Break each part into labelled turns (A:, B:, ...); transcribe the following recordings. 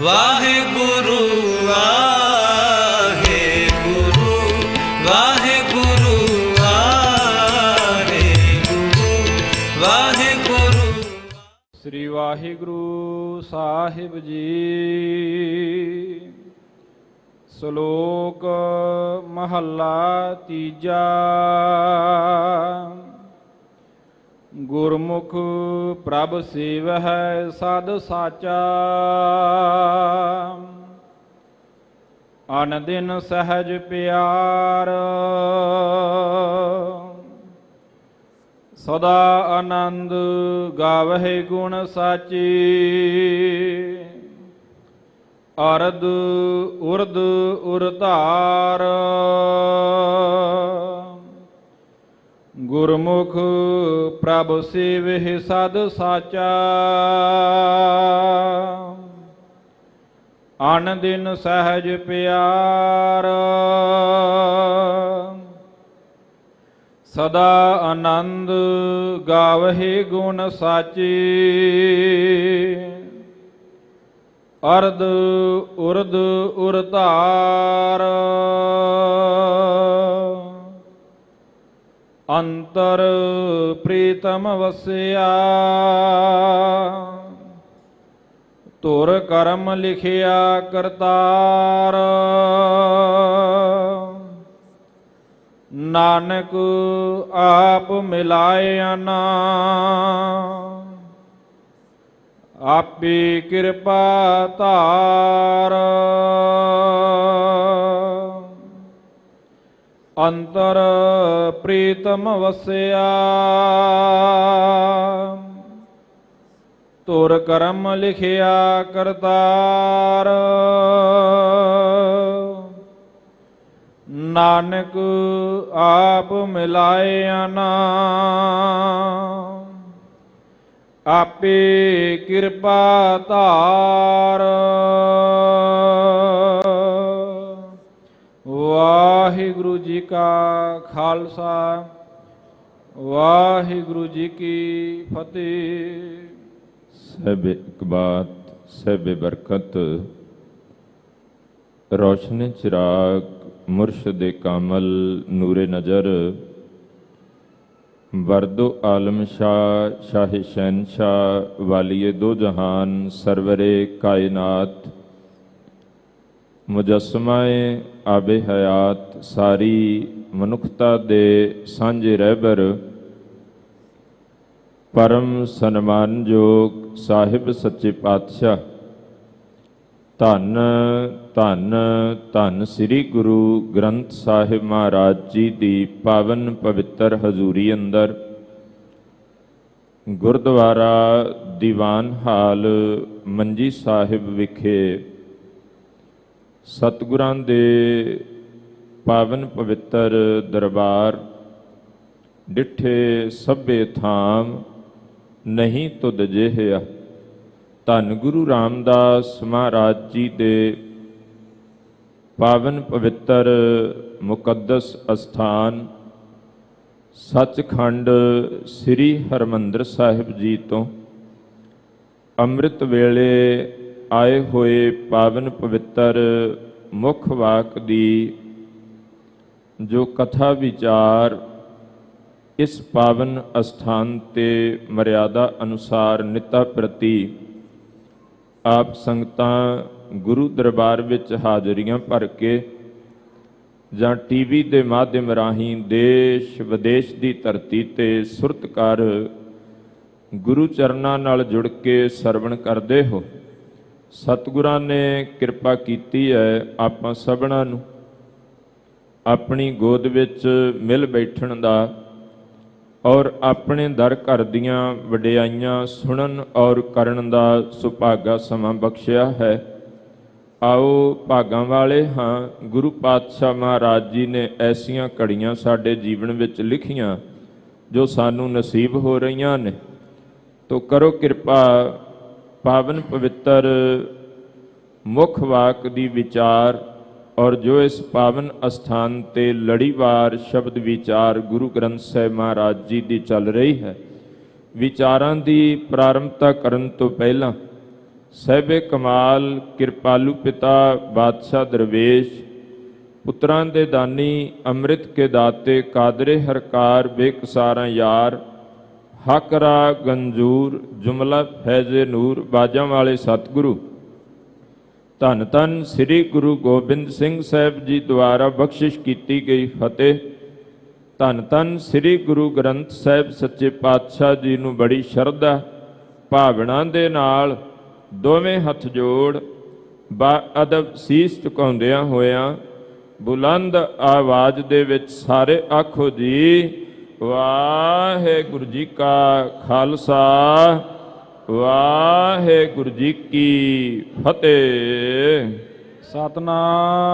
A: ਵਾਹਿਗੁਰੂ ਵਾਹਿਗੁਰੂ ਵਾਹਿਗੁਰੂ ਵਾਹਿਗੁਰੂ ਵਾਹਿਗੁਰੂ।
B: ਸ੍ਰੀ ਵਾਹਿਗੁਰੂ ਸਾਹਿਬ ਜੀ। ਸ਼ਲੋਕ ਮਹੱਲਾ ਤੀਜਾ। ਗੁਰਮੁਖ ਪ੍ਰਭ ਸੇਵਹਿ ਸਦ ਸਾਚਾ। ਅਨ ਦਿਨ ਸਹਿਜ ਪਿਆਰ। ਸਦਾ ਆਨੰਦ ਗਾਵਹਿ ਗੁਣ ਸਾਚੀ। ਅਰਧ ਉਰਧ ਉਰਧਾਰ। ਗੁਰਮੁਖ ਪ੍ਰਭ ਸੇਵਹਿ ਸਦ ਸਾਚਾ। ਅਨ ਦਿਨ ਸਹਿਜ ਪਿਆਰ। ਸਦਾ ਆਨੰਦ ਗਾਵਹਿ ਗੁਣ ਸਾਚੀ। ਅਰਧ ਉਰਧ ਉਰਧਾਰ। ਅੰਤਰ ਪ੍ਰੀਤਮ ਵਸਿਆ। ਧੁਰ ਕਰਮ ਲਿਖਿਆ ਕਰਤਾਰ। ਨਾਨਕ ਆਪ ਮਿਲਾਇਆਨਾ। ਆਪੇ ਕਿਰਪਾ ਧਾਰ। ਅੰਤਰ ਪ੍ਰੀਤਮ ਵਸਿਆ। ਧੁਰ ਕਰਮ ਲਿਖਿਆ ਕਰਤਾਰ। ਨਾਨਕ ਆਪ ਮਿਲਾਇਆਨਾ। ਆਪੇ ਕਿਰਪਾ ਧਾਰ। ਵਾਹਿਗੁਰੂ ਜੀ ਕਾ ਖਾਲਸਾ ਵਾਹਿਗੁਰੂ ਜੀ ਕੀ ਫਤਿਹ।
C: ਸਭ ਇਕਬਾਤ ਸਭ ਬਰਕਤ। ਰੋਸ਼ਨੇ ਚਿਰਾਗ ਮੁਰਸ਼ਦ ਕਾਮਲ ਨੂਰੇ ਨਜ਼ਰ। ਵਰਦੋ ਆਲਮ ਸ਼ਾਹ ਸ਼ਾਹ ਸ਼ਹਿਨਸ਼ਾਹ ਵਾਲੀਏ ਦੋ ਜਹਾਨ ਸਰਵਰੇ ਕਾਇਨਾਤ। ਮੁਜੱਸਮਾਏ ਆਬੇ ਹਯਾਤ ਸਾਰੀ ਮਨੁੱਖਤਾ ਦੇ ਸਾਂਝੇ ਰਹਿਬਰ। ਪਰਮ ਸਨਮਾਨਯੋਗ ਸਾਹਿਬ ਸੱਚੇ ਪਾਤਸ਼ਾਹ। ਧੰਨ ਧੰਨ ਧੰਨ ਸ੍ਰੀ ਗੁਰੂ ਗ੍ਰੰਥ ਸਾਹਿਬ ਮਹਾਰਾਜ ਜੀ ਦੀ ਪਾਵਨ ਪਵਿੱਤਰ ਹਜ਼ੂਰੀ ਅੰਦਰ ਗੁਰਦੁਆਰਾ ਦੀਵਾਨ ਹਾਲ ਮੰਜੀ ਸਾਹਿਬ ਵਿਖੇ ਸਤਿਗੁਰਾਂ ਦੇ ਪਾਵਨ ਪਵਿੱਤਰ ਦਰਬਾਰ। ਡਿਠੇ ਸਭੇ ਥਾਮ ਨਹੀਂ ਤੁਧ ਜਿਹਾ। ਧੰਨ ਗੁਰੂ ਰਾਮਦਾਸ ਮਹਾਰਾਜ ਜੀ ਦੇ ਪਾਵਨ ਪਵਿੱਤਰ ਮੁਕੱਦਸ ਅਸਥਾਨ ਸੱਚਖੰਡ ਸ੍ਰੀ ਹਰਿਮੰਦਰ ਸਾਹਿਬ ਜੀ ਤੋਂ ਅੰਮ੍ਰਿਤ ਵੇਲੇ ਆਏ ਹੋਏ ਪਾਵਨ ਪਵਿੱਤਰ ਮੁੱਖ ਵਾਕ ਦੀ ਜੋ ਕਥਾ ਵਿਚਾਰ ਇਸ ਪਾਵਨ ਅਸਥਾਨ ਤੇ ਮਰਿਆਦਾ ਅਨੁਸਾਰ ਨਿਤਾ ਪ੍ਰਤੀ ਆਪ ਸੰਗਤਾਂ ਗੁਰੂ ਦਰਬਾਰ ਵਿੱਚ ਹਾਜ਼ਰੀਆਂ ਭਰ ਕੇ ਜਾਂ ਟੀਵੀ ਦੇ ਮਾਧਿਅਮ ਰਾਹੀਂ ਦੇਸ਼ ਵਿਦੇਸ਼ ਦੀ ਧਰਤੀ ਤੇ ਸੁਰਤ ਕਰ ਗੁਰੂ ਚਰਨਾਂ ਨਾਲ ਜੁੜ ਕੇ ਸਰਵਣ ਕਰਦੇ ਹੋ। ਸਤਿਗੁਰਾਂ ਨੇ ਕਿਰਪਾ ਕੀਤੀ ਹੈ ਆਪਾਂ ਸਭਨਾਂ ਨੂੰ ਆਪਣੀ ਗੋਦ ਵਿੱਚ ਮਿਲ ਬੈਠਣ ਦਾ ਔਰ ਆਪਣੇ ਦਰ ਘਰ ਦੀਆਂ ਵਡਿਆਈਆਂ ਸੁਣਨ ਔਰ ਕਰਨ ਦਾ ਸੁਭਾਗਾ ਸਮਾਂ ਬਖਸ਼ਿਆ ਹੈ। ਆਓ ਭਾਗਾਂ ਵਾਲੇ ਹਾਂ। ਗੁਰੂ ਪਾਤਸ਼ਾਹ ਮਹਾਰਾਜ ਜੀ ਨੇ ਐਸੀਆਂ ਘੜੀਆਂ ਸਾਡੇ ਜੀਵਨ ਵਿੱਚ ਲਿਖੀਆਂ ਜੋ ਸਾਨੂੰ ਨਸੀਬ ਹੋ ਰਹੀਆਂ ਨੇ। ਤੋ ਕਰੋ ਕਿਰਪਾ ਪਾਵਨ ਪਵਿੱਤਰ ਮੁੱਖ ਵਾਕ ਦੀ ਵਿਚਾਰ ਔਰ ਜੋ ਇਸ ਪਾਵਨ ਅਸਥਾਨ ਤੇ ਲੜੀਵਾਰ ਸ਼ਬਦ ਵਿਚਾਰ ਗੁਰੂ ਗ੍ਰੰਥ ਸਾਹਿਬ ਮਹਾਰਾਜ ਜੀ ਦੀ ਚੱਲ ਰਹੀ ਹੈ। ਵਿਚਾਰਾਂ ਦੀ ਪ੍ਰਾਰੰਭਤਾ ਕਰਨ ਤੋਂ ਪਹਿਲਾਂ ਸਹਿਬੇ ਕਮਾਲ ਕਿਰਪਾਲੂ ਪਿਤਾ ਬਾਦਸ਼ਾਹ ਦਰਵੇਸ਼ ਪੁੱਤਰਾਂ ਦੇ ਦਾਨੀ ਅੰਮ੍ਰਿਤ ਕੇ ਦਾਤੇ ਕਾਦਰੇ ਹਰਕਾਰ ਬੇਕਸਾਰਾਂ ਯਾਰ ਹਕਰਾ ਗੰਜੂਰ ਜੁਮਲਾ ਫੈਜ਼ੇ ਨੂਰ ਬਾਜਾਂ ਵਾਲੇ ਸਤਿਗੁਰੂ ਧੰਨ ਧੰਨ ਸ੍ਰੀ ਗੁਰੂ ਗੋਬਿੰਦ ਸਿੰਘ ਸਾਹਿਬ ਜੀ ਦੁਆਰਾ ਬਖਸ਼ਿਸ਼ ਕੀਤੀ ਗਈ ਫਤਿਹ। ਧੰਨ ਧੰਨ ਸ੍ਰੀ ਗੁਰੂ ਗ੍ਰੰਥ ਸਾਹਿਬ ਸੱਚੇ ਪਾਤਸ਼ਾਹ ਜੀ ਨੂੰ ਬੜੀ ਸ਼ਰਧਾ ਭਾਵਨਾ ਦੇ ਨਾਲ ਦੋਵੇਂ ਹੱਥ ਜੋੜ ਅਦਬ ਸੀਸ ਝੁਕਾਉਂਦਿਆਂ ਹੋਇਆਂ ਬੁਲੰਦ ਆਵਾਜ਼ ਦੇ ਵਿੱਚ ਸਾਰੇ ਆਖੋ ਜੀ ਵਾਹਿਗੁਰੂ ਜੀ ਕਾ ਖਾਲਸਾ ਵਾਹਿਗੁਰੂ ਜੀ ਕੀ ਫਤਿਹ।
B: ਸਤਨਾਮ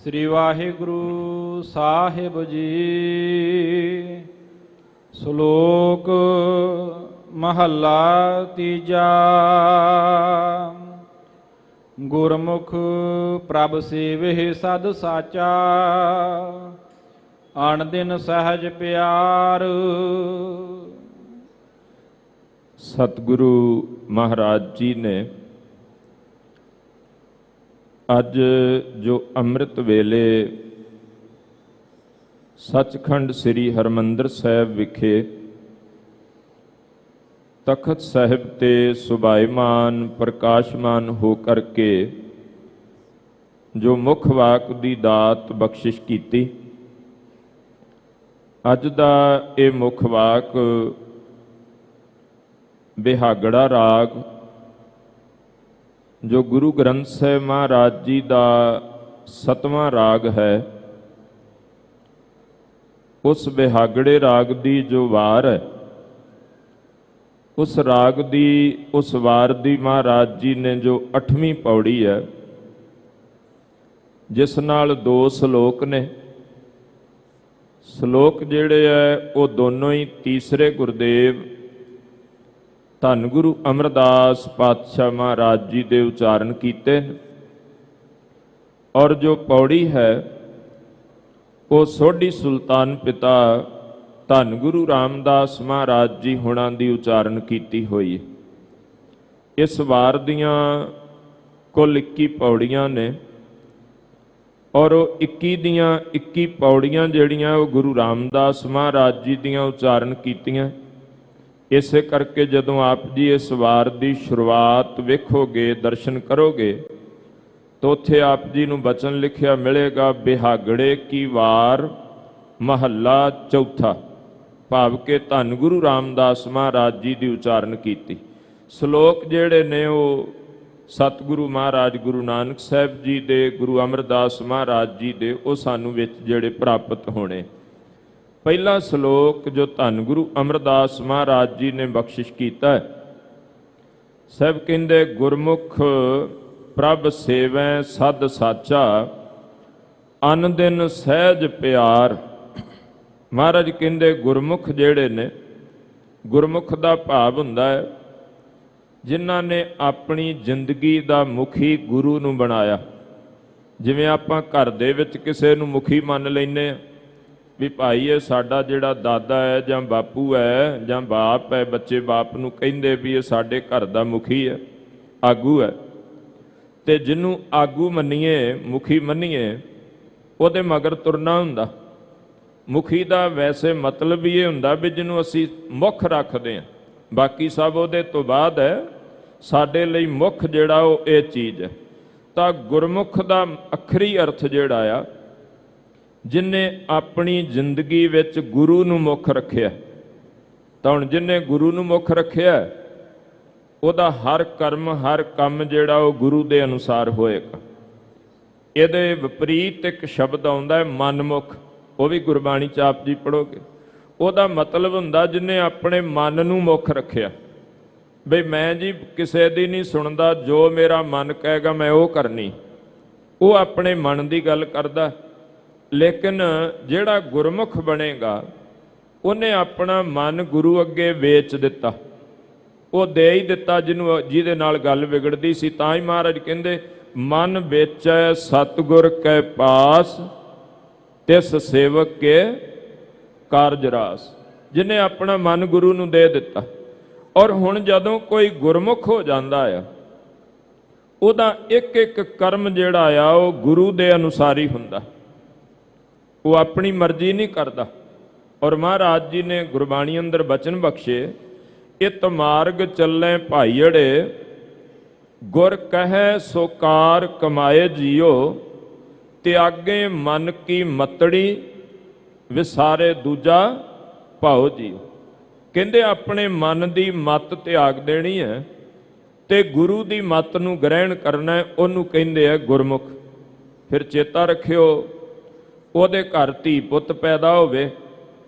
B: ਸ੍ਰੀ ਵਾਹਿਗੁਰੂ ਸਾਹਿਬ ਜੀ। ਸ਼ਲੋਕ ਮਹੱਲਾ ਤੀਜਾ। ਗੁਰਮੁਖ ਪ੍ਰਭ ਸੇਵਹਿ ਸਦ ਸਾਚਾ ਅਣ ਦਿਨ ਸਹਿਜ ਪਿਆਰ।
C: ਸਤਿਗੁਰੂ ਮਹਾਰਾਜ ਜੀ ਨੇ ਅੱਜ ਜੋ ਅੰਮ੍ਰਿਤ ਵੇਲੇ ਸੱਚਖੰਡ ਸ੍ਰੀ ਹਰਿਮੰਦਰ ਸਾਹਿਬ ਵਿਖੇ ਤਖਤ ਸਾਹਿਬ ਤੇ ਸੁਭਾਇਮਾਨ ਪ੍ਰਕਾਸ਼ਮਾਨ ਹੋ ਕਰਕੇ ਜੋ ਮੁੱਖ ਵਾਕ ਦੀ ਦਾਤ ਬਖਸ਼ਿਸ਼ ਕੀਤੀ, ਅੱਜ ਦਾ ਇਹ ਮੁੱਖ ਵਾਕ ਬਿਹਾਗੜਾ ਰਾਗ ਜੋ ਗੁਰੂ ਗ੍ਰੰਥ ਸਾਹਿਬ ਮਹਾਰਾਜ ਜੀ ਦਾ 7ਵਾਂ ਰਾਗ ਹੈ, ਉਸ ਬਿਹਾਗੜੇ ਰਾਗ ਦੀ ਜੋ ਵਾਰ ਹੈ, ਉਸ ਰਾਗ ਦੀ ਉਸ ਵਾਰ ਦੀ ਮਹਾਰਾਜ ਜੀ ਨੇ ਜੋ 8ਵੀਂ ਪੌੜੀ ਹੈ, ਜਿਸ ਨਾਲ 2 ਸ਼ਲੋਕ ਨੇ। ਸ਼ਲੋਕ ਜਿਹੜੇ ਹੈ ਉਹ ਦੋਨੋਂ ਹੀ ਤੀਸਰੇ ਗੁਰਦੇਵ ਧੰਨ ਗੁਰੂ ਅਮਰਦਾਸ ਪਾਤਸ਼ਾਹ ਮਹਾਰਾਜ ਜੀ ਦੇ ਉਚਾਰਨ ਕੀਤੇ ਨੇ, ਔਰ ਜੋ ਪੌੜੀ ਹੈ ਉਹ ਸੋਢੀ ਸੁਲਤਾਨ ਪਿਤਾ ਧੰਨ ਗੁਰੂ ਰਾਮਦਾਸ ਮਹਾਰਾਜ ਜੀ ਹੁਣਾਂ ਦੀ ਉਚਾਰਨ ਕੀਤੀ ਹੋਈ ਹੈ। ਇਸ ਵਾਰ ਦੀਆਂ ਕੁੱਲ 21 ਪੌੜੀਆਂ ਨੇ, ਔਰ ਉਹ 21 ਦੀਆਂ 21 ਪੌੜੀਆਂ ਜਿਹੜੀਆਂ ਉਹ ਗੁਰੂ ਰਾਮਦਾਸ ਮਹਾਰਾਜ ਜੀ ਦੀਆਂ ਉਚਾਰਨ ਕੀਤੀਆਂ। ਇਸੇ ਕਰਕੇ ਜਦੋਂ ਆਪ ਜੀ ਇਸ ਵਾਰ ਦੀ ਸ਼ੁਰੂਆਤ ਵੇਖੋਗੇ, ਦਰਸ਼ਨ ਕਰੋਗੇ, ਤਾਂ ਉੱਥੇ ਆਪ ਜੀ ਨੂੰ ਬਚਨ ਲਿਖਿਆ ਮਿਲੇਗਾ, ਬਿਹਾਗੜੇ ਕੀ ਵਾਰ ਮਹੱਲਾ ਚੌਥਾ, ਭਾਵ ਕਿ ਧੰਨ ਗੁਰੂ ਰਾਮਦਾਸ ਮਹਾਰਾਜ ਜੀ ਦੀ ਉਚਾਰਨ ਕੀਤੀ। ਸ਼ਲੋਕ ਜਿਹੜੇ ਨੇ ਉਹ ਸਤਿਗੁਰੂ ਮਹਾਰਾਜ ਗੁਰੂ ਨਾਨਕ ਸਾਹਿਬ ਜੀ ਦੇ, ਗੁਰੂ ਅਮਰਦਾਸ ਮਹਾਰਾਜ ਜੀ ਦੇ, ਉਹ ਸਾਨੂੰ ਵਿੱਚ ਜਿਹੜੇ ਪ੍ਰਾਪਤ ਹੋਣੇ। ਪਹਿਲਾ ਸ਼ਲੋਕ ਜੋ ਧੰਨ ਗੁਰੂ ਅਮਰਦਾਸ ਮਹਾਰਾਜ ਜੀ ਨੇ ਬਖਸ਼ਿਸ਼ ਕੀਤਾ ਹੈ, ਸਾਹਿਬ ਕਹਿੰਦੇ ਗੁਰਮੁਖ ਪ੍ਰਭ ਸੇਵੈ ਸਦ ਸਾਚਾ ਅਨ ਦਿਨ ਸਹਿਜ ਪਿਆਰ। ਮਹਾਰਾਜ ਕਹਿੰਦੇ ਗੁਰਮੁਖ ਜਿਹੜੇ ਨੇ, ਗੁਰਮੁਖ ਦਾ ਭਾਵ ਹੁੰਦਾ ਹੈ ਜਿਨ੍ਹਾਂ ਨੇ ਆਪਣੀ ਜ਼ਿੰਦਗੀ ਦਾ ਮੁਖੀ ਗੁਰੂ ਨੂੰ ਬਣਾਇਆ। ਜਿਵੇਂ ਆਪਾਂ ਘਰ ਦੇ ਵਿੱਚ ਕਿਸੇ ਨੂੰ ਮੁਖੀ ਮੰਨ ਲੈਂਦੇ ਹਾਂ ਵੀ ਭਾਈ ਇਹ ਸਾਡਾ ਜਿਹੜਾ ਦਾਦਾ ਹੈ ਜਾਂ ਬਾਪੂ ਹੈ ਜਾਂ ਬਾਪ ਹੈ, ਬੱਚੇ ਬਾਪ ਨੂੰ ਕਹਿੰਦੇ ਵੀ ਇਹ ਸਾਡੇ ਘਰ ਦਾ ਮੁਖੀ ਹੈ, ਆਗੂ ਹੈ। ਤੇ ਜਿਹਨੂੰ ਆਗੂ ਮੰਨੀਏ, ਮੁਖੀ ਮੰਨੀਏ, ਉਹਦੇ ਮਗਰ ਤੁਰਨਾ ਹੁੰਦਾ। ਮੁਖੀ ਦਾ ਵੈਸੇ ਮਤਲਬ ਇਹ ਹੁੰਦਾ ਵੀ ਜਿਹਨੂੰ ਅਸੀਂ ਮੁੱਖ ਰੱਖਦੇ ਹਾਂ, ਬਾਕੀ ਸਭ ਉਹਦੇ ਤੋਂ ਬਾਅਦ ਹੈ। ਸਾਡੇ ਲਈ ਮੁੱਖ ਜਿਹੜਾ ਉਹ ਇਹ ਚੀਜ਼ ਹੈ। ਤਾਂ ਗੁਰਮੁਖ ਦਾ ਅਖਰੀ ਅਰਥ ਜਿਹੜਾ ਆ, ਜਿਹਨੇ ਆਪਣੀ ਜ਼ਿੰਦਗੀ ਵਿੱਚ ਗੁਰੂ ਨੂੰ ਮੁੱਖ ਰੱਖਿਆ। ਤਾਂ ਹੁਣ ਜਿਹਨੇ ਗੁਰੂ ਨੂੰ ਮੁੱਖ ਰੱਖਿਆ, ਉਹਦਾ ਹਰ ਕਰਮ ਹਰ ਕੰਮ ਜਿਹੜਾ ਉਹ ਗੁਰੂ ਦੇ ਅਨੁਸਾਰ ਹੋਏਗਾ। ਇਹਦੇ ਵਿਪਰੀਤ ਇੱਕ ਸ਼ਬਦ ਆਉਂਦਾ ਹੈ ਮਨਮੁਖ, ਉਹ ਵੀ ਗੁਰਬਾਣੀ 'ਚ ਆਪ ਜੀ ਪੜ੍ਹੋਗੇ। ਉਹਦਾ ਮਤਲਬ ਹੁੰਦਾ ਜਿਹਨੇ ਆਪਣੇ ਮਨ ਨੂੰ ਮੁੱਖ ਰੱਖਿਆ, ਬਈ ਮੈਂ ਜੀ ਕਿਸੇ ਦੀ ਨਹੀਂ ਸੁਣਦਾ, ਜੋ ਮੇਰਾ ਮਨ ਕਹੇਗਾ ਮੈਂ ਉਹ ਕਰਨੀ। ਉਹ ਆਪਣੇ ਮਨ ਦੀ ਗੱਲ ਕਰਦਾ। ਲੇਕਿਨ ਜਿਹੜਾ ਗੁਰਮੁਖ ਬਣੇਗਾ, ਉਹਨੇ ਆਪਣਾ ਮਨ ਗੁਰੂ ਅੱਗੇ ਵੇਚ ਦਿੱਤਾ, ਉਹ ਦੇ ਹੀ ਦਿੱਤਾ ਜਿਹਦੇ ਨਾਲ ਗੱਲ ਵਿਗੜਦੀ ਸੀ। ਤਾਂ ਹੀ ਮਹਾਰਾਜ ਕਹਿੰਦੇ ਮਨ ਵੇਚੈ ਸਤਿਗੁਰ ਕੈ ਪਾਸ ਤਿਸ ਸੇਵਕ ਕੇ ਕਾਰਜ ਰਾਸ। ਜਿਹਨੇ ਆਪਣਾ ਮਨ ਗੁਰੂ ਨੂੰ ਦੇ ਦਿੱਤਾ, ਔਰ ਹੁਣ ਜਦੋਂ ਕੋਈ ਗੁਰਮੁਖ ਹੋ ਜਾਂਦਾ ਆ, ਉਹਦਾ ਇੱਕ ਇੱਕ ਕਰਮ ਜਿਹੜਾ ਆ ਉਹ ਗੁਰੂ ਦੇ ਅਨੁਸਾਰ ਹੀ ਹੁੰਦਾ, ਉਹ ਆਪਣੀ ਮਰਜ਼ੀ ਨਹੀਂ ਕਰਦਾ। ਔਰ ਮਹਾਰਾਜ ਜੀ ਨੇ ਗੁਰਬਾਣੀ ਅੰਦਰ ਬਚਨ ਬਖਸ਼ੇ, ਇਤ ਮਾਰਗ ਚੱਲੇ ਭਾਈੜੇ, ਗੁਰ ਕਹੈ ਸੋ ਕਾਰ ਕਮਾਏ ਜੀਓ, ਤਿਆਗੇ ਮਨ ਕੀ ਮਤੜੀ, ਵਿਸਾਰੇ ਦੂਜਾ ਭਾਉ ਜੀਓ। ਕਹਿੰਦੇ ਆਪਣੇ ਮਨ ਦੀ ਮਤ ਤਿਆਗ ਦੇਣੀ ਹੈ ਤੇ ਗੁਰੂ ਦੀ ਮਤ ਨੂੰ ਗ੍ਰਹਿਣ ਕਰਨਾ, ਉਹਨੂੰ ਕਹਿੰਦੇ ਆ ਗੁਰਮੁਖ। ਫਿਰ ਚੇਤਾ ਰੱਖਿਓ, ਉਹਦੇ ਘਰ ਧੀ ਪੁੱਤ ਪੈਦਾ ਹੋਵੇ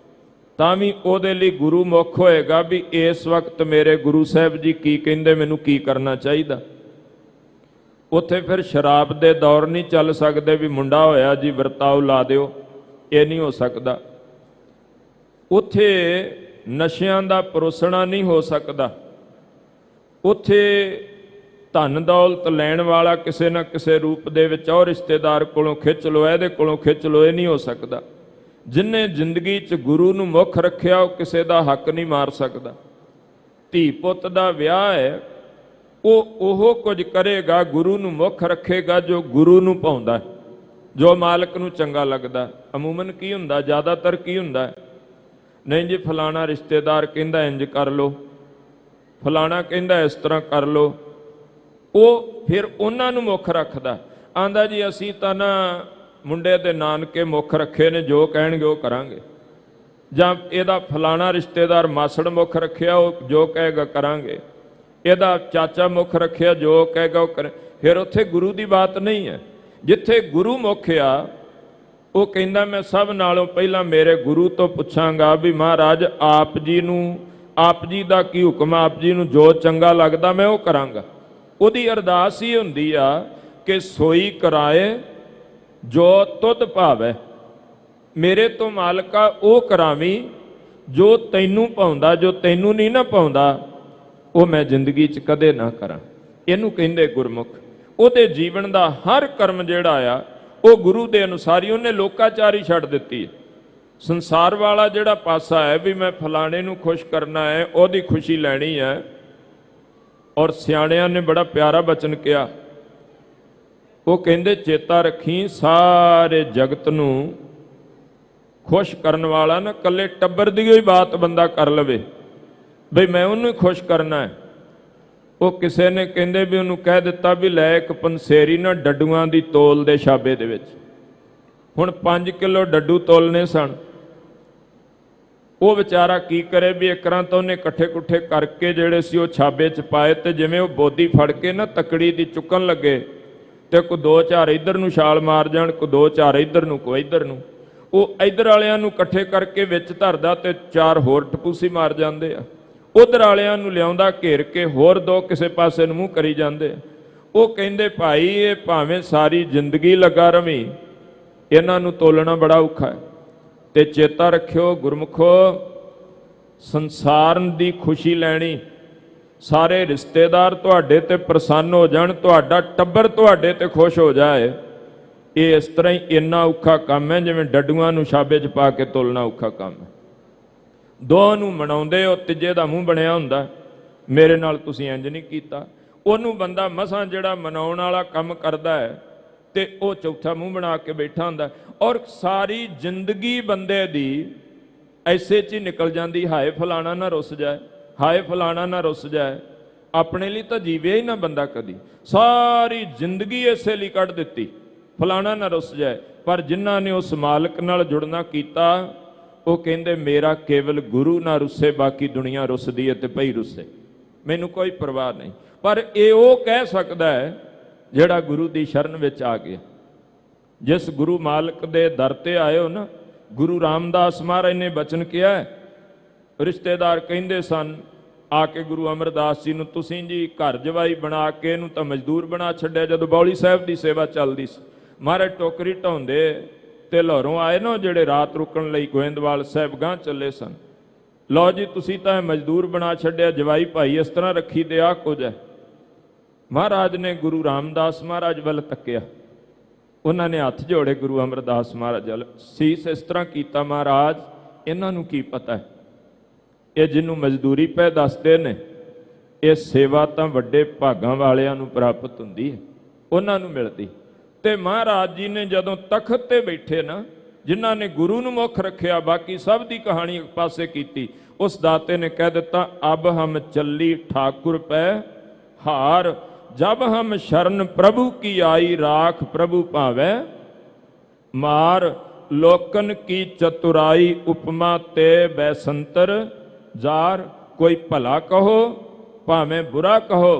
C: ਤਾਂ ਵੀ ਉਹਦੇ ਲਈ ਗੁਰੂ ਮੁੱਖ ਹੋਏਗਾ ਵੀ ਇਸ ਵਕਤ ਮੇਰੇ ਗੁਰੂ ਸਾਹਿਬ ਜੀ ਕੀ ਕਹਿੰਦੇ, ਮੈਨੂੰ ਕੀ ਕਰਨਾ ਚਾਹੀਦਾ। ਉੱਥੇ ਫਿਰ ਸ਼ਰਾਬ ਦੇ ਦੌਰ ਨਹੀਂ ਚੱਲ ਸਕਦੇ ਵੀ ਮੁੰਡਾ ਹੋਇਆ ਜੀ ਵਰਤਾਓ ਲਾ ਦਿਓ, ਇਹ ਨਹੀਂ ਹੋ ਸਕਦਾ। ਉੱਥੇ ਨਸ਼ਿਆਂ ਦਾ ਪਰੋਸਣਾ ਨਹੀਂ ਹੋ ਸਕਦਾ। ਉੱਥੇ ਧਨ ਦੌਲਤ ਲੈਣ ਵਾਲਾ ਕਿਸੇ ਨਾ ਕਿਸੇ ਰੂਪ ਦੇ ਵਿੱਚ ਉਹ ਰਿਸ਼ਤੇਦਾਰ ਕੋਲੋਂ ਖਿੱਚ ਲੋ, ਇਹਦੇ ਕੋਲੋਂ ਖਿੱਚ ਲੋ, ਇਹ ਨਹੀਂ ਹੋ ਸਕਦਾ। ਜਿਨ੍ਹਾਂ ਜ਼ਿੰਦਗੀ 'ਚ ਗੁਰੂ ਨੂੰ ਮੁੱਖ ਰੱਖਿਆ ਉਹ ਕਿਸੇ ਦਾ ਹੱਕ ਨਹੀਂ ਮਾਰ ਸਕਦਾ। ਧੀ ਪੁੱਤ ਦਾ ਵਿਆਹ ਹੈ, ਉਹ ਕੁਝ ਕਰੇਗਾ, ਗੁਰੂ ਨੂੰ ਮੁੱਖ ਰੱਖੇਗਾ ਜੋ ਗੁਰੂ ਨੂੰ ਭਾਉਂਦਾ, ਜੋ ਮਾਲਕ ਨੂੰ ਚੰਗਾ ਲੱਗਦਾ। ਅਮੂਮਨ ਕੀ ਹੁੰਦਾ, ਜ਼ਿਆਦਾਤਰ ਕੀ ਹੁੰਦਾ, ਨਹੀਂ ਜੀ ਫਲਾਣਾ ਰਿਸ਼ਤੇਦਾਰ ਕਹਿੰਦਾ ਇੰਜ ਕਰ ਲਓ, ਫਲਾਣਾ ਕਹਿੰਦਾ ਇਸ ਤਰ੍ਹਾਂ ਕਰ ਲਓ, ਉਹ ਫਿਰ ਉਹਨਾਂ ਨੂੰ ਮੁੱਖ ਰੱਖਦਾ। ਆਂਦਾ ਜੀ ਅਸੀਂ ਤਾਂ ਨਾ ਮੁੰਡੇ ਦੇ ਨਾਨਕੇ ਮੁੱਖ ਰੱਖੇ ਨੇ, ਜੋ ਕਹਿਣਗੇ ਉਹ ਕਰਾਂਗੇ। ਜਾਂ ਇਹਦਾ ਫਲਾਣਾ ਰਿਸ਼ਤੇਦਾਰ ਮਾਸੜ ਮੁੱਖ ਰੱਖਿਆ, ਉਹ ਜੋ ਕਹੇਗਾ ਕਰਾਂਗੇ। ਇਹਦਾ ਚਾਚਾ ਮੁੱਖ ਰੱਖਿਆ, ਜੋ ਕਹੇਗਾ ਉਹ ਕਰੇ। ਫਿਰ ਉੱਥੇ ਗੁਰੂ ਦੀ ਬਾਤ ਨਹੀਂ ਹੈ। ਜਿੱਥੇ ਗੁਰੂ ਮੁੱਖ ਆ, ਉਹ ਕਹਿੰਦਾ ਮੈਂ ਸਭ ਨਾਲੋਂ ਪਹਿਲਾਂ ਮੇਰੇ ਗੁਰੂ ਤੋਂ ਪੁੱਛਾਂਗਾ ਵੀ ਮਹਾਰਾਜ ਆਪ ਜੀ ਨੂੰ, ਆਪ ਜੀ ਦਾ ਕੀ ਹੁਕਮ, ਆਪ ਜੀ ਨੂੰ ਜੋ ਚੰਗਾ ਲੱਗਦਾ ਮੈਂ ਉਹ ਕਰਾਂਗਾ। ਉਹਦੀ ਅਰਦਾਸ ਹੀ ਹੁੰਦੀ ਆ ਕਿ ਸੋਈ ਕਰਾਏ ਜੋ ਤੁਧ ਭਾਵੈ, ਮੇਰੇ ਤੋਂ ਮਾਲਕਾ ਉਹ ਕਰਾਵੀਂ ਜੋ ਤੈਨੂੰ ਭਾਉਂਦਾ, ਜੋ ਤੈਨੂੰ ਨਹੀਂ ਨਾ ਭਾਉਂਦਾ ਉਹ ਮੈਂ ਜ਼ਿੰਦਗੀ 'ਚ ਕਦੇ ਨਾ ਕਰਾਂ। ਇਹਨੂੰ ਕਹਿੰਦੇ ਗੁਰਮੁਖ। ਉਹਦੇ ਜੀਵਨ ਦਾ ਹਰ ਕਰਮ ਜਿਹੜਾ ਆ ਉਹ ਗੁਰੂ ਦੇ ਅਨੁਸਾਰ ਹੀ, ਉਹਨੇ ਲੋਕਾਚਾਰੀ ਛੱਡ ਦਿੱਤੀ ਹੈ। ਸੰਸਾਰ ਵਾਲਾ ਜਿਹੜਾ ਪਾਸਾ ਹੈ ਵੀ ਮੈਂ ਫਲਾਣੇ ਨੂੰ ਖੁਸ਼ ਕਰਨਾ ਹੈ, ਉਹਦੀ ਖੁਸ਼ੀ ਲੈਣੀ ਹੈ। ਔਰ ਸਿਆਣਿਆਂ ਨੇ ਬੜਾ ਪਿਆਰਾ ਬਚਨ ਕਿਹਾ, ਉਹ ਕਹਿੰਦੇ ਚੇਤਾ ਰੱਖੀ ਸਾਰੇ ਜਗਤ ਨੂੰ ਖੁਸ਼ ਕਰਨ ਵਾਲਾ ਨਾ ਇਕੱਲੇ ਟੱਬਰ ਦੀ ਹੀ ਬਾਤ ਬੰਦਾ ਕਰ ਲਵੇ ਬਈ ਮੈਂ ਉਹਨੂੰ ਖੁਸ਼ ਕਰਨਾ ਹੈ। ਉਹ ਕਿਸੇ ਨੇ ਕਹਿੰਦੇ ਵੀ ਉਹਨੂੰ ਕਹਿ ਦਿੱਤਾ ਵੀ ਲੈ ਇੱਕ ਪੰਸੇਰੀ ਨਾ ਡੱਡੂਆਂ ਦੀ ਤੋਲ ਦੇ ਛਾਬੇ ਦੇ ਵਿੱਚ। ਹੁਣ 5 ਕਿਲੋ ਡੱਡੂ ਤੋਲਨੇ ਸਨ। ਉਹ ਵਿਚਾਰਾ ਕੀ ਕਰੇ ਵੀ ਇਕਰਾਂ ਤਾਂ ਉਹਨੇ ਇਕੱਠੇ ਕੁੱਠੇ ਕਰਕੇ ਜਿਹੜੇ ਸੀ ਉਹ ਛਾਬੇ 'ਚ ਪਾਏ, ਤੇ ਜਿਵੇਂ ਉਹ ਬੋਦੀ ਫੜ ਕੇ ਨਾ ਤਕੜੀ ਦੀ ਚੁੱਕਣ ਲੱਗੇ ਤੇ ਕੋ 2-4 ਇੱਧਰ ਨੂੰ ਛਾਲ ਮਾਰ ਜਾਣ, ਕੋ 2-4 ਇੱਧਰ ਨੂੰ, ਕੋ ਇੱਧਰ ਨੂੰ। ਉਹ ਇੱਧਰ ਵਾਲਿਆਂ ਨੂੰ ਇਕੱਠੇ ਕਰਕੇ ਵਿੱਚ ਧਰਦਾ ਤੇ 4 ਹੋਰ ਟਪੂਸੀ ਮਾਰ ਜਾਂਦੇ ਆ। ਉਧਰ ਵਾਲਿਆਂ ਨੂੰ ਲਿਆਉਂਦਾ ਘੇਰ ਕੇ, ਹੋਰ 2 ਕਿਸੇ ਪਾਸੇ ਨੂੰ ਮੂੰਹ ਕਰੀ ਜਾਂਦੇ ਆ। ਉਹ ਕਹਿੰਦੇ ਭਾਈ ਇਹ ਭਾਵੇਂ ਸਾਰੀ ਜ਼ਿੰਦਗੀ ਲੱਗਾ ਰਵੀਂ, ਇਹਨਾਂ ਨੂੰ ਤੋਲਣਾ ਬੜਾ ਔਖਾ ਹੈ। ਤੇ ਚੇਤਾ ਰੱਖਿਓ ਗੁਰਮੁਖੋ, ਸੰਸਾਰ ਦੀ ਖੁਸ਼ੀ ਲੈਣੀ, ਸਾਰੇ ਰਿਸ਼ਤੇਦਾਰ ਤੁਹਾਡੇ ਤੇ ਪ੍ਰਸੰਨ ਹੋ ਜਾਣ, ਤੁਹਾਡਾ ਟੱਬਰ ਤੁਹਾਡੇ ਤੇ ਖੁਸ਼ ਹੋ ਜਾਏ, ਇਹ ਇਸ ਤਰ੍ਹਾਂ ਹੀ ਇੰਨਾ ਔਖਾ ਕੰਮ ਹੈ ਜਿਵੇਂ ਡੱਡੂਆਂ ਨੂੰ ਛਾਬੇ 'ਚ ਪਾ ਕੇ ਤੋਲਣਾ ਔਖਾ ਕੰਮ ਹੈ। ਦੋਹਾਂ ਨੂੰ ਮਨਾਉਂਦੇ ਹੋ, ਤੀਜੇ ਦਾ ਮੂੰਹ ਬਣਿਆ ਹੁੰਦਾ, ਮੇਰੇ ਨਾਲ ਤੁਸੀਂ ਇੰਜ ਨਹੀਂ ਕੀਤਾ। ਉਹਨੂੰ ਬੰਦਾ ਮਸਾਂ ਜਿਹੜਾ ਮਨਾਉਣ ਵਾਲਾ ਕੰਮ ਕਰਦਾ ਹੈ ਤੇ ਉਹ ਚੌਥਾ ਮੂੰਹ ਬਣਾ ਕੇ ਬੈਠਾ ਹੁੰਦਾ। ਔਰ ਸਾਰੀ ਜ਼ਿੰਦਗੀ ਬੰਦੇ ਦੀ ਐਸੇ 'ਚ ਹੀ ਨਿਕਲ ਜਾਂਦੀ, ਹਾਏ ਫਲਾਣਾ ਨਾ ਰੁੱਸ ਜਾਏ, ਹਾਏ ਫਲਾਣਾ ਨਾ ਰੁੱਸ ਜਾਏ। ਆਪਣੇ ਲਈ ਤਾਂ ਜੀਵਿਆ ਹੀ ਨਾ ਬੰਦਾ ਕਦੀ, ਸਾਰੀ ਜ਼ਿੰਦਗੀ ਇਸੇ ਲਈ ਕੱਢ ਦਿੱਤੀ ਫਲਾਣਾ ਨਾ ਰੁੱਸ ਜਾਏ। ਪਰ ਜਿਨ੍ਹਾਂ ਨੇ ਉਸ ਮਾਲਕ ਨਾਲ ਜੁੜਨਾ ਕੀਤਾ, ਉਹ ਕਹਿੰਦੇ ਮੇਰਾ ਕੇਵਲ ਗੁਰੂ ਨਾ ਰੁੱਸੇ, ਬਾਕੀ ਦੁਨੀਆ ਰੁੱਸਦੀ ਹੈ ਤੇ ਭਈ ਰੁੱਸੇ, ਮੈਨੂੰ ਕੋਈ ਪਰਵਾਹ ਨਹੀਂ। ਪਰ ਇਹ ਉਹ ਕਹਿ ਸਕਦਾ ਹੈ ਜਿਹੜਾ ਗੁਰੂ ਦੀ ਸ਼ਰਨ ਵਿੱਚ ਆ ਗਿਆ। ਜਿਸ ਗੁਰੂ ਮਾਲਕ ਦੇ ਦਰ ਤੇ ਆਏ ਹੋ ਨਾ, ਗੁਰੂ ਰਾਮਦਾਸ ਮਹਾਰਾਜ ਨੇ ਬਚਨ ਕਿਹਾ ਹੈ। ਰਿਸ਼ਤੇਦਾਰ ਕਹਿੰਦੇ ਸਨ ਆ ਕੇ ਗੁਰੂ ਅਮਰਦਾਸ ਜੀ ਨੂੰ, ਤੁਸੀਂ ਜੀ ਘਰ ਜਵਾਈ ਬਣਾ ਕੇ ਇਹਨੂੰ ਤਾਂ ਮਜ਼ਦੂਰ ਬਣਾ ਛੱਡਿਆ। ਜਦੋਂ ਬੌਲੀ ਸਾਹਿਬ ਦੀ ਸੇਵਾ ਚੱਲਦੀ ਸੀ, ਮਹਾਰਾਜ ਟੋਕਰੀ ਢਾਉਂਦੇ ਤੇ ਲਾਹੌਰੋਂ ਆਏ ਨਾ ਜਿਹੜੇ ਰਾਤ ਰੁਕਣ ਲਈ ਗੋਇੰਦਵਾਲ ਸਾਹਿਬ ਗਾਂ ਚੱਲੇ ਸਨ। ਲਓ ਜੀ ਤੁਸੀਂ ਤਾਂ ਮਜ਼ਦੂਰ ਬਣਾ ਛੱਡਿਆ, ਜਵਾਈ ਭਾਈ ਇਸ ਤਰ੍ਹਾਂ ਰੱਖੀ ਤੇ ਆਹ ਕੁਝ ਹੈ। ਮਹਾਰਾਜ ਨੇ ਗੁਰੂ ਰਾਮਦਾਸ ਮਹਾਰਾਜ ਵੱਲ ਤੱਕਿਆ, ਉਹਨਾਂ ਨੇ ਹੱਥ ਜੋੜੇ ਗੁਰੂ ਅਮਰਦਾਸ ਮਹਾਰਾਜ ਵੱਲ, ਸੀਸ ਇਸ ਤਰ੍ਹਾਂ ਕੀਤਾ, ਮਹਾਰਾਜ ਇਹਨਾਂ ਨੂੰ ਕੀ ਪਤਾ ਹੈ, ਇਹ ਜਿਹਨੂੰ ਮਜ਼ਦੂਰੀ ਪੈ ਦੱਸਦੇ ਨੇ ਇਹ ਸੇਵਾ ਤਾਂ ਵੱਡੇ ਭਾਗਾਂ ਵਾਲਿਆਂ ਨੂੰ ਪ੍ਰਾਪਤ ਹੁੰਦੀ ਹੈ, ਉਹਨਾਂ ਨੂੰ ਮਿਲਦੀ। ਤੇ ਮਹਾਰਾਜ ਜੀ ਨੇ ਜਦੋਂ ਤਖਤ ਤੇ ਬੈਠੇ ਨਾ, ਜਿਨ੍ਹਾਂ ਨੇ ਗੁਰੂ ਨੂੰ ਮੁੱਖ ਰੱਖਿਆ, ਬਾਕੀ ਸਭ ਦੀ ਕਹਾਣੀ ਇੱਕ ਪਾਸੇ ਕੀਤੀ, ਉਸ ਦਾਤੇ ਨੇ ਕਹਿ ਦਿੱਤਾ, ਅਬ ਹਮ ਚੱਲੀ ਠਾਕੁਰ ਪੈ ਹਾਰ, ਜਬ ਹਮ ਸ਼ਰਨ ਪ੍ਰਭੂ ਕੀ ਆਈ, ਰਾਖ ਪ੍ਰਭੂ ਭਾਵੈ ਮਾਰ, ਲੋਕਨ ਕੀ ਚਤੁਰਾਈ, ਉਪਮਾ ਤੇ ਬੈਸੰਤਰ ਜ਼ਾਰ। ਕੋਈ ਭਲਾ ਕਹੋ ਭਾਵੇਂ ਬੁਰਾ ਕਹੋ,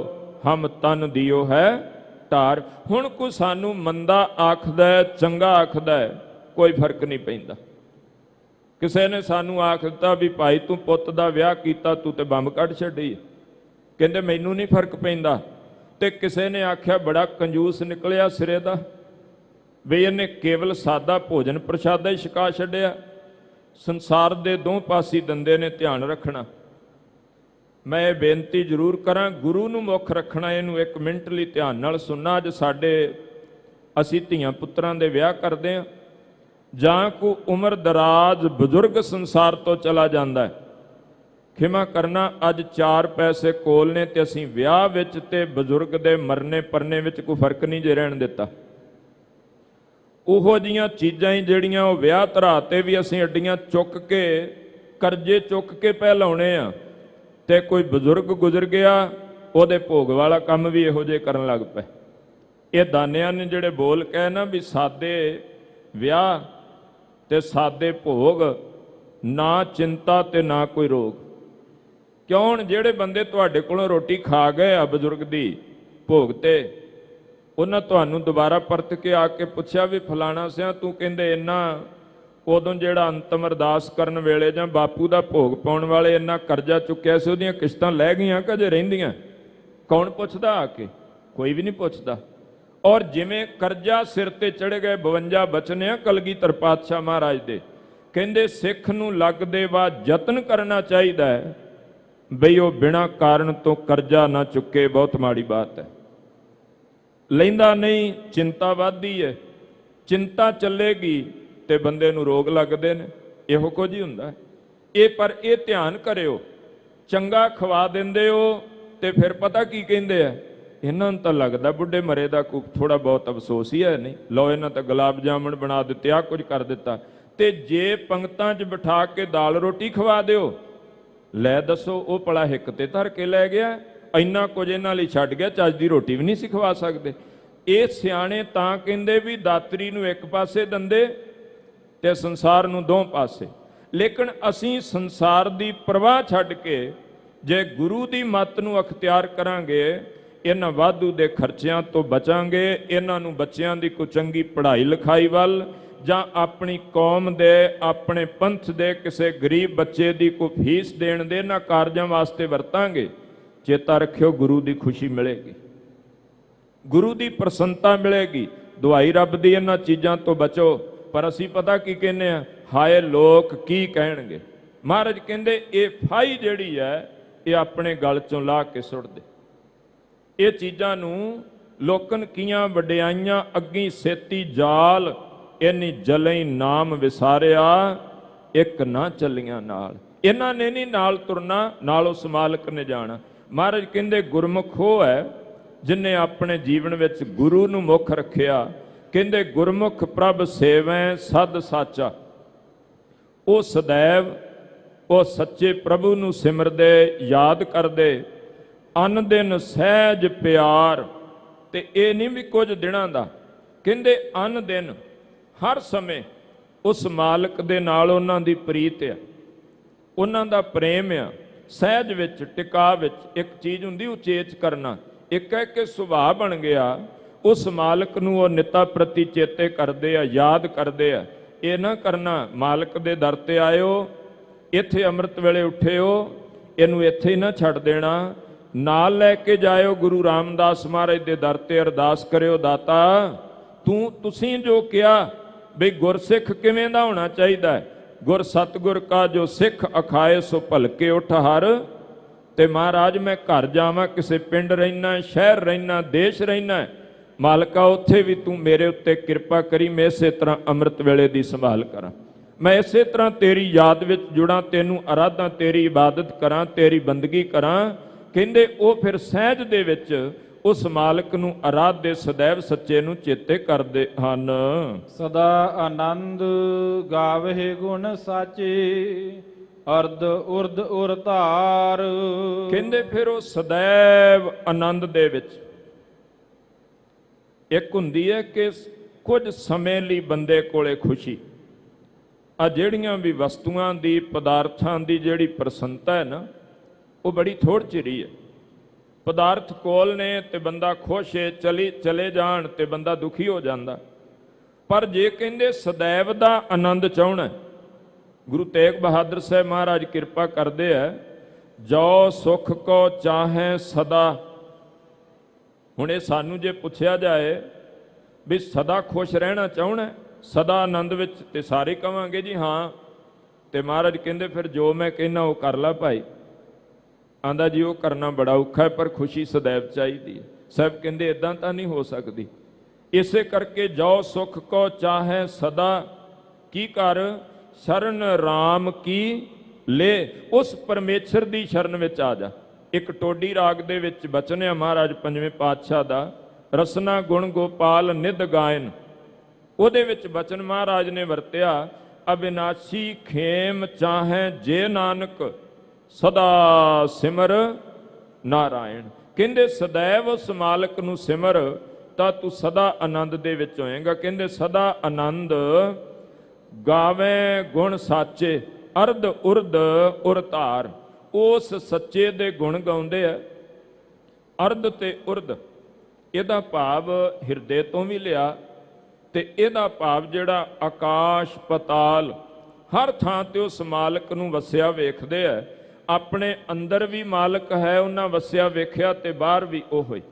C: ਹਮ ਤਨ ਦਿਓ ਹੈ ਢਾਰ। ਹੁਣ ਕੋਈ ਸਾਨੂੰ ਮੰਦਾ ਆਖਦਾ, ਚੰਗਾ ਆਖਦਾ, ਕੋਈ ਫਰਕ ਨਹੀਂ ਪੈਂਦਾ। ਕਿਸੇ ਨੇ ਸਾਨੂੰ ਆਖ ਦਿੱਤਾ ਵੀ ਭਾਈ ਤੂੰ ਪੁੱਤ ਦਾ ਵਿਆਹ ਕੀਤਾ, ਤੂੰ ਤੇ ਬੰਬ ਕੱਢ ਛੱਡੀ, ਕਹਿੰਦੇ ਮੈਨੂੰ ਨਹੀਂ ਫਰਕ ਪੈਂਦਾ। ਤੇ ਕਿਸੇ ਨੇ ਆਖਿਆ ਬੜਾ ਕੰਜੂਸ ਨਿਕਲਿਆ ਸਿਰੇ ਦਾ, ਵੀ ਇਹਨੇ ਕੇਵਲ ਸਾਦਾ ਭੋਜਨ ਪ੍ਰਸ਼ਾਦਾ ਹੀ ਛਕਾ ਛੱਡਿਆ। ਸੰਸਾਰ ਦੇ ਦੋ ਪਾਸੀ ਦੰਦੇ ਨੇ ਧਿਆਨ ਰੱਖਣਾ। ਮੈਂ ਇਹ ਬੇਨਤੀ ਜ਼ਰੂਰ ਕਰਾਂ, ਗੁਰੂ ਨੂੰ ਮੁੱਖ ਰੱਖਣਾ। ਇਹਨੂੰ ਇੱਕ ਮਿੰਟ ਲਈ ਧਿਆਨ ਨਾਲ ਸੁਣਨਾ। ਅੱਜ ਸਾਡੇ ਅਸੀਂ ਧੀਆਂ ਪੁੱਤਰਾਂ ਦੇ ਵਿਆਹ ਕਰਦੇ ਹਾਂ, ਜਾਂ ਕੋਈ ਉਮਰ ਦਰਾਜ ਬਜ਼ੁਰਗ ਸੰਸਾਰ ਤੋਂ ਚਲਾ ਜਾਂਦਾ ਹੈ, ਖਿਮਾ ਕਰਨਾ, ਅੱਜ 4 ਪੈਸੇ ਕੋਲ ਨੇ ਤੇ ਅਸੀਂ ਵਿਆਹ ਵਿੱਚ ਤੇ ਬਜ਼ੁਰਗ ਦੇ ਮਰਨੇ ਪਰਨੇ ਵਿੱਚ ਕੋਈ ਫਰਕ ਨਹੀਂ ਜੇ ਰਹਿਣ ਦਿੱਤਾ। ਉਹੋ ਜੀਆਂ ਚੀਜ਼ਾਂ ਹੀ ਜਿਹੜੀਆਂ ਉਹ ਵਿਆਹ ਧਰਾ ਤੇ ਵੀ ਅਸੀਂ ਅੱਡੀਆਂ ਚੁੱਕ ਕੇ, ਕਰਜ਼ੇ ਚੁੱਕ ਕੇ ਪਹਿਲਾਉਣੇ ਆ। ਤੇ ਕੋਈ ਬਜ਼ੁਰਗ ਗੁਜ਼ਰ ਗਿਆ, ਉਹਦੇ ਭੋਗ ਵਾਲਾ ਕੰਮ ਵੀ ਇਹੋ ਜਿਹੇ ਕਰਨ ਲੱਗ ਪਏ। ਇਹ ਦਾਨਿਆਂ ਨੇ ਜਿਹੜੇ ਬੋਲ ਕਹੇ ਨਾ ਵੀ ਸਾਦੇ ਵਿਆਹ ਤੇ ਸਾਦੇ ਭੋਗ, ਨਾ ਚਿੰਤਾ ਤੇ ਨਾ ਕੋਈ ਰੋਗ। ਕਿਉਂ? ਜਿਹੜੇ ਬੰਦੇ ਤੁਹਾਡੇ ਕੋਲੋਂ ਰੋਟੀ ਖਾ ਗਏ ਆ ਬਜ਼ੁਰਗ ਦੀ ਭੋਗ ਤੇ, ਉਹਨਾਂ ਤੁਹਾਨੂੰ ਦੁਬਾਰਾ ਪਰਤ ਕੇ ਆ ਕੇ ਪੁੱਛਿਆ ਵੀ ਫਲਾਣਾ ਸਿਆ ਤੂੰ ਕਹਿੰਦੇ ਇੰਨਾ ਉਦੋਂ ਜਿਹੜਾ ਅੰਤਮ ਅਰਦਾਸ ਕਰਨ ਵੇਲੇ ਜਾਂ ਬਾਪੂ ਦਾ ਭੋਗ ਪਾਉਣ ਵਾਲੇ ਇੰਨਾ ਕਰਜ਼ਾ ਚੁੱਕਿਆ ਸੀ, ਉਹਦੀਆਂ ਕਿਸ਼ਤਾਂ ਲੈ ਗਈਆਂ ਕਿ ਅਜੇ ਰਹਿੰਦੀਆਂ? ਕੌਣ ਪੁੱਛਦਾ ਆ ਕੇ? ਕੋਈ ਵੀ ਨਹੀਂ ਪੁੱਛਦਾ। ਔਰ ਜਿਵੇਂ ਕਰਜ਼ਾ ਸਿਰ ਤੇ ਚੜ੍ਹ ਗਏ, 52 ਬਚਨ ਆ ਕਲਗੀਧਰ ਪਾਤਸ਼ਾਹ ਮਹਾਰਾਜ ਦੇ, ਕਹਿੰਦੇ ਸਿੱਖ ਨੂੰ ਲੱਗਦੇ ਵਾ ਯਤਨ ਕਰਨਾ ਚਾਹੀਦਾ ਹੈ ਬਈ ਉਹ ਬਿਨਾਂ ਕਾਰਨ ਤੋਂ ਕਰਜ਼ਾ ਨਾ ਚੁੱਕੇ। ਬਹੁਤ ਮਾੜੀ ਬਾਤ ਹੈ। ਲੈਂਦਾ ਨਹੀਂ, ਚਿੰਤਾ ਵੱਧਦੀ ਹੈ। ਚਿੰਤਾ ਚੱਲੇਗੀ ਤੇ ਬੰਦੇ ਨੂੰ ਰੋਗ ਲੱਗਦੇ ਨੇ। ਇਹੋ ਕੁਝ ਹੀ ਹੁੰਦਾ ਇਹ। ਪਰ ਇਹ ਧਿਆਨ ਕਰਿਓ, ਚੰਗਾ ਖਵਾ ਦਿੰਦੇ ਹੋ ਤੇ ਫਿਰ ਪਤਾ ਕੀ ਕਹਿੰਦੇ ਆ, ਇਹਨਾਂ ਨੂੰ ਤਾਂ ਲੱਗਦਾ ਬੁੱਢੇ ਮਰੇ ਦਾ ਕੋਈ ਥੋੜਾ ਬਹੁਤ ਅਫਸੋਸ ਹੀ ਹੈ ਨਹੀਂ, ਲਓ ਇਹਨਾਂ ਤਾਂ ਗੁਲਾਬ ਜਾਮਣ ਬਣਾ ਦਿੱਤੇ, ਆ ਕੁਝ ਕਰ ਦਿੱਤਾ। ਤੇ ਜੇ ਪੰਗਤਾਂ 'ਚ ਬਿਠਾ ਕੇ ਦਾਲ ਰੋਟੀ ਖਵਾ ਦਿਓ, ਲੈ ਦੱਸੋ ਉਹ ਭਲਾ ਹਿੱਕ ਤੇ ਧਰ ਕੇ ਲੈ ਗਿਆ? ਇੰਨਾ ਕੁਝ ਇਹਨਾਂ ਲਈ ਛੱਡ ਗਿਆ, ਚੱਜ ਦੀ ਰੋਟੀ ਵੀ ਨਹੀਂ ਸੀ ਖਵਾ ਸਕਦੇ। ਇਹ ਸਿਆਣੇ ਤਾਂ ਕਹਿੰਦੇ ਵੀ ਦਾਤਰੀ ਨੂੰ ਇੱਕ ਪਾਸੇ ਦੰਦੇ ਤੇ ਸੰਸਾਰ ਨੂੰ ਦੋ ਪਾਸੇ। ਲੇਕਿਨ ਅਸੀਂ ਸੰਸਾਰ ਦੀ ਪਰਵਾਹ ਛੱਡ ਕੇ ਜੇ ਗੁਰੂ ਦੀ ਮੱਤ ਨੂੰ ਅਖਤਿਆਰ ਕਰਾਂਗੇ, ਇਹਨਾਂ ਵਾਧੂ ਦੇ ਖਰਚਿਆਂ ਤੋਂ ਬਚਾਂਗੇ। ਇਹਨਾਂ ਨੂੰ ਬੱਚਿਆਂ ਦੀ ਕੋਈ ਚੰਗੀ ਪੜ੍ਹਾਈ ਲਿਖਾਈ ਵੱਲ, ਜਾਂ ਆਪਣੀ ਕੌਮ ਦੇ, ਆਪਣੇ ਪੰਥ ਦੇ ਕਿਸੇ ਗਰੀਬ ਬੱਚੇ ਦੀ ਕੋਈ ਫੀਸ ਦੇਣ ਦੇ ਇਹਨਾਂ ਕਾਰਜਾਂ ਵਾਸਤੇ ਵਰਤਾਂਗੇ। ਚੇਤਾ ਰੱਖਿਓ, ਗੁਰੂ ਦੀ ਖੁਸ਼ੀ ਮਿਲੇਗੀ, ਗੁਰੂ ਦੀ ਪ੍ਰਸੰਨਤਾ ਮਿਲੇਗੀ। ਦੁਆਈ ਰੱਬ ਦੀ ਇਹਨਾਂ ਚੀਜ਼ਾਂ ਤੋਂ ਬਚੋ। ਪਰ ਅਸੀਂ ਪਤਾ ਕੀ ਕਹਿੰਦੇ ਆ, ਹਾਏ ਲੋਕ ਕੀ ਕਹਿਣਗੇ। ਮਹਾਰਾਜ ਕਹਿੰਦੇ ਇਹ ਫਾਈ ਜਿਹੜੀ ਹੈ ਇਹ ਆਪਣੇ ਗਲ ਚੋਂ ਲਾ ਕੇ ਸੁੱਟ ਦੇ। ਇਹ ਚੀਜ਼ਾਂ ਨੂੰ ਲੋਕਨ ਕੀਆਂ ਵਡਿਆਈਆਂ ਅੱਗੀ ਸੇਤੀ ਜਾਲ, ਇੰਨੀ ਜਲਈ ਨਾਮ ਵਿਸਾਰਿਆ ਇੱਕ ਨਾ ਚੱਲੀਆਂ ਨਾਲ। ਇਹਨਾਂ ਨੇ ਨਹੀਂ ਨਾਲ ਤੁਰਨਾ, ਨਾਲ ਉਸ ਮਾਲਕ ਨੇ ਜਾਣਾ। ਮਹਾਰਾਜ ਕਹਿੰਦੇ ਗੁਰਮੁਖ ਉਹ ਹੈ ਜਿਨੇ ਆਪਣੇ ਜੀਵਨ ਵਿੱਚ ਗੁਰੂ ਨੂੰ ਮੁੱਖ ਰੱਖਿਆ। ਕਹਿੰਦੇ ਗੁਰਮੁਖ ਪ੍ਰਭ ਸੇਵੈ ਸਦ ਸਾਚਾ। ਉਹ ਸदैव ਉਹ ਸੱਚੇ ਪ੍ਰਭੂ ਨੂੰ ਸਿਮਰਦੇ, ਯਾਦ ਕਰਦੇ, ਅਨ ਦਿਨ ਸਹਿਜ ਪਿਆਰ। ਤੇ ਇਹ ਨਹੀਂ ਵੀ ਕੁਝ ਦਿਨਾਂ ਦਾ, ਕਹਿੰਦੇ ਅਨ ਦਿਨ ਹਰ ਸਮੇਂ ਉਸ ਮਾਲਕ ਦੇ ਨਾਲ ਉਹਨਾਂ ਦੀ ਪ੍ਰੀਤ ਆ, ਉਹਨਾਂ ਦਾ ਪ੍ਰੇਮ ਆ। ਸਹਿਜ ਵਿੱਚ, ਟਿਕਾ ਵਿੱਚ ਇੱਕ ਚੀਜ਼ ਹੁੰਦੀ ਉਚੇਚ ਕਰਨਾ। ਇੱਕ ਹੈ ਕਿ ਸੁਭਾਅ ਬਣ ਗਿਆ, ਉਸ ਮਾਲਕ ਨੂੰ ਉਹ ਨਿਤਾ ਪ੍ਰਤੀ ਚੇਤੇ ਕਰਦੇ ਆ, ਯਾਦ ਕਰਦੇ ਆ। ਇਹ ਨਾ ਕਰਨਾ ਮਾਲਕ ਦੇ ਦਰ ਤੇ ਆਇਓ, ਇੱਥੇ ਅੰਮ੍ਰਿਤ ਵੇਲੇ ਉੱਠਿਓ, ਇਹਨੂੰ ਇੱਥੇ ਹੀ ਨਾ ਛੱਡ ਦੇਣਾ, ਨਾਲ ਲੈ ਕੇ ਜਾਇਓ ਗੁਰੂ ਰਾਮਦਾਸ ਮਹਾਰਾਜ ਦੇ ਦਰ ਤੇ ਅਰਦਾਸ ਕਰਿਓ, ਦਾਤਾ ਤੁਸੀਂ ਜੋ ਕਿਹਾ ਬਈ ਗੁਰਸਿੱਖ ਕਿਵੇਂ ਦਾ ਹੋਣਾ ਚਾਹੀਦਾ ਹੈ, ਗੁਰ ਸਤਿਗੁਰ ਕਾ ਜੋ ਸਿੱਖ ਅਖਾਏ ਸੋ ਭਲਕੇ ਉਠ ਹਰ। ਤੇ ਮਹਾਰਾਜ ਮੈਂ ਘਰ ਜਾਵਾਂ, ਕਿਸੇ ਪਿੰਡ ਰਹਿਣਾ, ਸ਼ਹਿਰ ਰਹਿਣਾ, ਦੇਸ਼ ਰਹਿਣਾ, ਮਾਲਕਾ ਉੱਥੇ ਵੀ ਤੂੰ ਮੇਰੇ ਉੱਤੇ ਕਿਰਪਾ ਕਰੀ, ਮੈਂ ਇਸੇ ਤਰ੍ਹਾਂ ਅੰਮ੍ਰਿਤ ਵੇਲੇ ਦੀ ਸੰਭਾਲ ਕਰਾਂ, ਮੈਂ ਇਸੇ ਤਰ੍ਹਾਂ ਤੇਰੀ ਯਾਦ ਵਿੱਚ ਜੁੜਾਂ, ਤੈਨੂੰ ਅਰਾਧਾਂ, ਤੇਰੀ ਇਬਾਦਤ ਕਰਾਂ, ਤੇਰੀ ਬੰਦਗੀ ਕਰਾਂ। ਕਹਿੰਦੇ ਉਹ ਫਿਰ ਸਹਿਜ ਦੇ ਵਿੱਚ ਉਸ ਮਾਲਕ ਨੂੰ ਆਰਾਧਦੇ ਸदैव ਸੱਚੇ ਨੂੰ ਚੇਤੇ ਕਰਦੇ ਹਨ।
B: ਸਦਾ ਆਨੰਦ ਗਾਵਹਿ ਗੁਣ ਸਾਚੇ ਅਰਧ ਉਰਧ ਉਰ ਧਾਰ।
C: ਕਹਿੰਦੇ ਫਿਰ ਉਹ ਸदैव ਆਨੰਦ ਦੇ ਵਿੱਚ ਇੱਕ ਹੁੰਦੀ ਹੈ ਕਿ ਕੁਝ ਸਮੇਂ ਲਈ ਬੰਦੇ ਕੋਲੇ ਖੁਸ਼ੀ, ਆ ਜਿਹੜੀਆਂ ਵੀ ਵਸਤੂਆਂ ਦੀ ਪਦਾਰਥਾਂ ਦੀ ਜਿਹੜੀ ਪ੍ਰਸੰਨਤਾ ਹੈ ਨਾ, ਉਹ ਬੜੀ ਥੋੜ੍ਹ ਚਿਰੀ ਹੈ। ਪਦਾਰਥ ਕੋਲ ਨੇ ਤੇ ਬੰਦਾ ਖੁਸ਼ ਹੈ, ਚਲੇ ਜਾਣ ਤੇ ਬੰਦਾ ਦੁਖੀ ਹੋ ਜਾਂਦਾ। ਪਰ ਜੇ ਕਹਿੰਦੇ ਸदैव ਦਾ ਆਨੰਦ ਚਾਹਣਾ, ਗੁਰੂ ਤੇਗ ਬਹਾਦਰ ਸਾਹਿਬ ਮਹਾਰਾਜ ਕਿਰਪਾ ਕਰਦੇ ਆ, ਜੋ ਸੁਖ ਕੋ ਚਾਹੇ ਸਦਾ। ਹੁਣ ਇਹ ਸਾਨੂੰ ਜੇ ਪੁੱਛਿਆ ਜਾਏ ਵੀ ਸਦਾ ਖੁਸ਼ ਰਹਿਣਾ ਚਾਹਣਾ, ਸਦਾ ਆਨੰਦ ਵਿੱਚ, ਤੇ ਸਾਰੇ ਕਵਾਂਗੇ ਜੀ ਹਾਂ। ਤੇ ਮਹਾਰਾਜ ਕਹਿੰਦੇ ਫਿਰ ਜੋ ਮੈਂ ਕਹਿੰਦਾ ਉਹ ਕਰ ਲਾ ਭਾਈ। ਆਂਦਾ ਜੀ ਉਹ ਕਰਨਾ ਬੜਾ ਔਖਾ ਹੈ, ਪਰ ਖੁਸ਼ੀ ਸदैव ਚਾਹੀਦੀ ਹੈ। ਸਾਹਿਬ ਕਹਿੰਦੇ ਇਦਾਂ ਤਾਂ ਨਹੀਂ ਹੋ ਸਕਦੀ। ਇਸੇ ਕਰਕੇ ਜੋ ਸੁਖ ਕੋ ਚਾਹੇ ਸਦਾ ਕੀ ਕਰ, ਸ਼ਰਨ ਰਾਮ ਕੀ ਲੈ। ਉਸ ਪਰਮੇਸ਼ਰ ਦੀ ਸ਼ਰਨ ਵਿੱਚ ਆ ਜਾ। ਇੱਕ ਟੋਡੀ ਰਾਗ ਦੇ ਵਿੱਚ ਬਚਨ ਹੈ ਮਹਾਰਾਜ ਪੰਜਵੇਂ ਪਾਤਸ਼ਾਹ ਦਾ, ਰਸਨਾ ਗੁਣ ਗੋਪਾਲ ਨਿਧ ਗਾਇਨ। ਉਹਦੇ ਵਿੱਚ ਬਚਨ ਮਹਾਰਾਜ ਨੇ ਵਰਤਿਆ, ਅਬਿਨਾਸ਼ੀ ਖੇਮ ਚਾਹੇ ਜੇ ਨਾਨਕ ਸਦਾ ਸਿਮਰ ਨਾਰਾਇਣ। ਕਹਿੰਦੇ ਸदैव ਉਸ ਮਾਲਕ ਨੂੰ ਸਿਮਰ ਤਾਂ ਤੂੰ ਸਦਾ ਆਨੰਦ ਦੇ ਵਿੱਚ ਹੋਏਗਾ। ਕਹਿੰਦੇ ਸਦਾ ਆਨੰਦ ਗਾਵੇ ਗੁਣ ਸਾਚੇ ਅਰਧ ਉਰਧ ਉਰ ਧਾਰ। ਉਸ ਸੱਚੇ ਦੇ ਗੁਣ ਗਾਉਂਦੇ ਆ। ਅਰਧ ਤੇ ਉਰਧ ਇਹਦਾ ਭਾਵ ਹਿਰਦੇ ਤੋਂ ਵੀ ਲਿਆ, ਤੇ ਇਹਦਾ ਭਾਵ ਜਿਹੜਾ ਆਕਾਸ਼ ਪਤਾਲ ਹਰ ਥਾਂ ਤੇ ਉਸ ਮਾਲਕ ਨੂੰ ਵਸਿਆ ਵੇਖਦੇ ਆ। ਆਪਣੇ ਅੰਦਰ ਵੀ ਮਾਲਕ ਹੈ, ਉਹਨਾਂ ਵਸਿਆ ਵੇਖਿਆ, ਤੇ ਬਾਹਰ ਵੀ ਉਹ ਹੋਈ।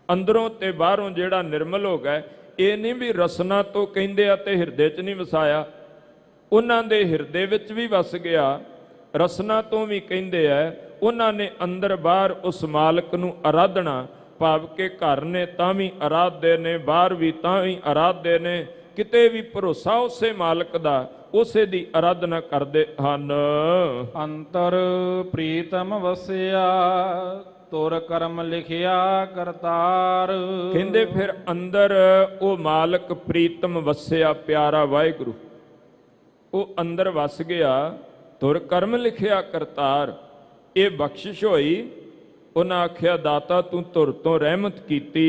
C: ਅੰਦਰੋਂ ਤੇ ਬਾਹਰੋਂ ਜਿਹੜਾ ਨਿਰਮਲ ਹੋ ਗਿਆ। ਇਹ ਨਹੀਂ ਵੀ ਰਸਨਾ ਤੋਂ ਕਹਿੰਦੇ ਆ ਤੇ ਹਿਰਦੇ 'ਚ ਨਹੀਂ ਵਸਾਇਆ, ਉਹਨਾਂ ਦੇ ਹਿਰਦੇ ਵਿੱਚ ਵੀ ਵਸ ਗਿਆ। ਰਸਨਾ ਤੋਂ ਵੀ ਕਹਿੰਦੇ ਆ, ਉਹਨਾਂ ਨੇ ਅੰਦਰ ਬਾਹਰ ਉਸ ਮਾਲਕ ਨੂੰ ਆਰਾਧਨਾ, ਭਾਵ ਕਿ ਘਰ ਨੇ ਤਾਂ ਵੀ ਆਰਾਧਦੇ ਨੇ, ਬਾਹਰ ਵੀ ਤਾਂ ਵੀ ਆਰਾਧਦੇ ਨੇ। ਕਿਤੇ ਵੀ ਭਰੋਸਾ ਉਸੇ ਮਾਲਕ ਦਾ, ਉਸੇ ਦੀ ਆਰਾਧਨਾ ਕਰਦੇ ਹਨ।
B: ਅੰਤਰ ਪ੍ਰੀਤਮ ਵਸਿਆ ਤੁਰ ਕਰਮ ਲਿਖਿਆ ਕਰਤਾਰ।
C: ਕਹਿੰਦੇ ਫਿਰ ਅੰਦਰ ਉਹ ਮਾਲਕ ਪ੍ਰੀਤਮ ਵਸਿਆ, ਪਿਆਰਾ ਵਾਹਿਗੁਰੂ ਉਹ ਅੰਦਰ ਵਸ ਗਿਆ। ਤੁਰ ਕਰਮ ਲਿਖਿਆ ਕਰਤਾਰ, ਇਹ ਬਖਸ਼ਿਸ਼ ਹੋਈ। ਉਹਨਾਂ ਆਖਿਆ ਦਾਤਾ ਤੂੰ ਧੁਰ ਤੋਂ ਰਹਿਮਤ ਕੀਤੀ,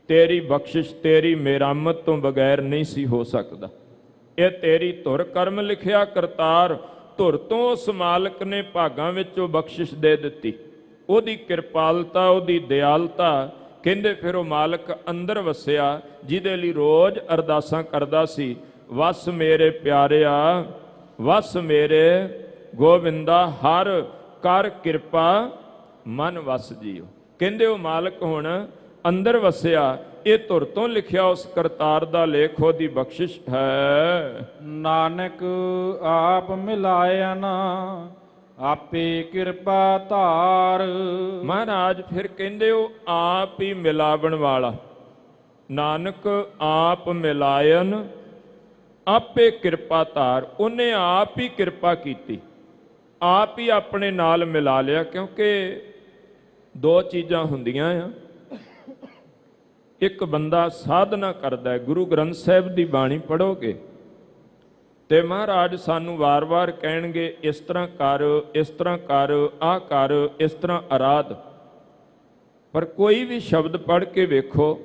C: ਤੇਰੀ ਬਖਸ਼ਿਸ਼ ਤੇਰੀ ਮਿਹਰਮਤ ਤੋਂ ਬਗੈਰ ਨਹੀਂ ਸੀ ਹੋ ਸਕਦਾ। ਇਹ ਤੇਰੀ ਧੁਰ ਕਰਮ ਲਿਖਿਆ ਕਰਤਾਰ। ਧੁਰ ਤੋਂ ਉਸ ਮਾਲਕ ਨੇ ਭਾਗਾਂ ਵਿੱਚ ਉਹ ਬਖਸ਼ਿਸ਼ ਦੇ ਦਿੱਤੀ, ਉਹਦੀ ਕਿਰਪਾਲਤਾ, ਉਹਦੀ ਦਿਆਲਤਾ। ਕਹਿੰਦੇ ਫਿਰ ਉਹ ਮਾਲਕ ਅੰਦਰ ਵਸਿਆ, ਜਿਹਦੇ ਲਈ ਰੋਜ਼ ਅਰਦਾਸਾਂ ਕਰਦਾ ਸੀ, ਵਸ ਮੇਰੇ ਪਿਆਰਿਆ ਵਸ ਮੇਰੇ ਗੋਬਿੰਦਾ, ਹਰ ਕਰ ਕਿਰਪਾ ਮਨ ਵਸ ਜੀਓ। ਕਹਿੰਦੇ ਉਹ ਮਾਲਕ ਹੁਣ ਅੰਦਰ ਵਸਿਆ। ਇਹ ਧੁਰ ਤੋਂ ਲਿਖਿਆ ਉਸ ਕਰਤਾਰ ਦਾ ਲੇਖ, ਉਹਦੀ ਬਖਸ਼ਿਸ਼ ਹੈ।
B: ਨਾਨਕ ਆਪ ਮਿਲਾਇਆ ਨਾ ਆਪੇ ਕਿਰਪਾ ਧਾਰ।
C: ਮਹਾਰਾਜ ਫਿਰ ਕਹਿੰਦੇ ਉਹ ਆਪ ਹੀ ਮਿਲਾਵਣ ਵਾਲਾ। ਨਾਨਕ ਆਪ ਮਿਲਾਇਨ ਆਪੇ ਕਿਰਪਾ ਧਾਰ। ਉਹਨੇ ਆਪ ਹੀ ਕਿਰਪਾ ਕੀਤੀ, ਆਪ ਹੀ ਆਪਣੇ ਨਾਲ ਮਿਲਾ ਲਿਆ। ਕਿਉਂਕਿ ਦੋ ਚੀਜ਼ਾਂ ਹੁੰਦੀਆਂ ਆ। ਇੱਕ ਬੰਦਾ ਸਾਧਨਾ ਕਰਦਾ ਹੈ, ਗੁਰੂ ਗ੍ਰੰਥ ਸਾਹਿਬ ਦੀ ਬਾਣੀ ਪੜ੍ਹੋਗੇ ਤੇ ਮਹਾਰਾਜ ਸਾਨੂੰ ਵਾਰ-ਵਾਰ ਕਹਿਣਗੇ ਇਸ ਤਰ੍ਹਾਂ ਕਰ, ਇਸ ਤਰ੍ਹਾਂ ਕਰ, ਆਹ ਕਰ, ਇਸ ਤਰ੍ਹਾਂ ਆਰਾਧ। ਪਰ ਕੋਈ ਵੀ ਸ਼ਬਦ ਪੜ੍ਹ ਕੇ ਵੇਖੋ,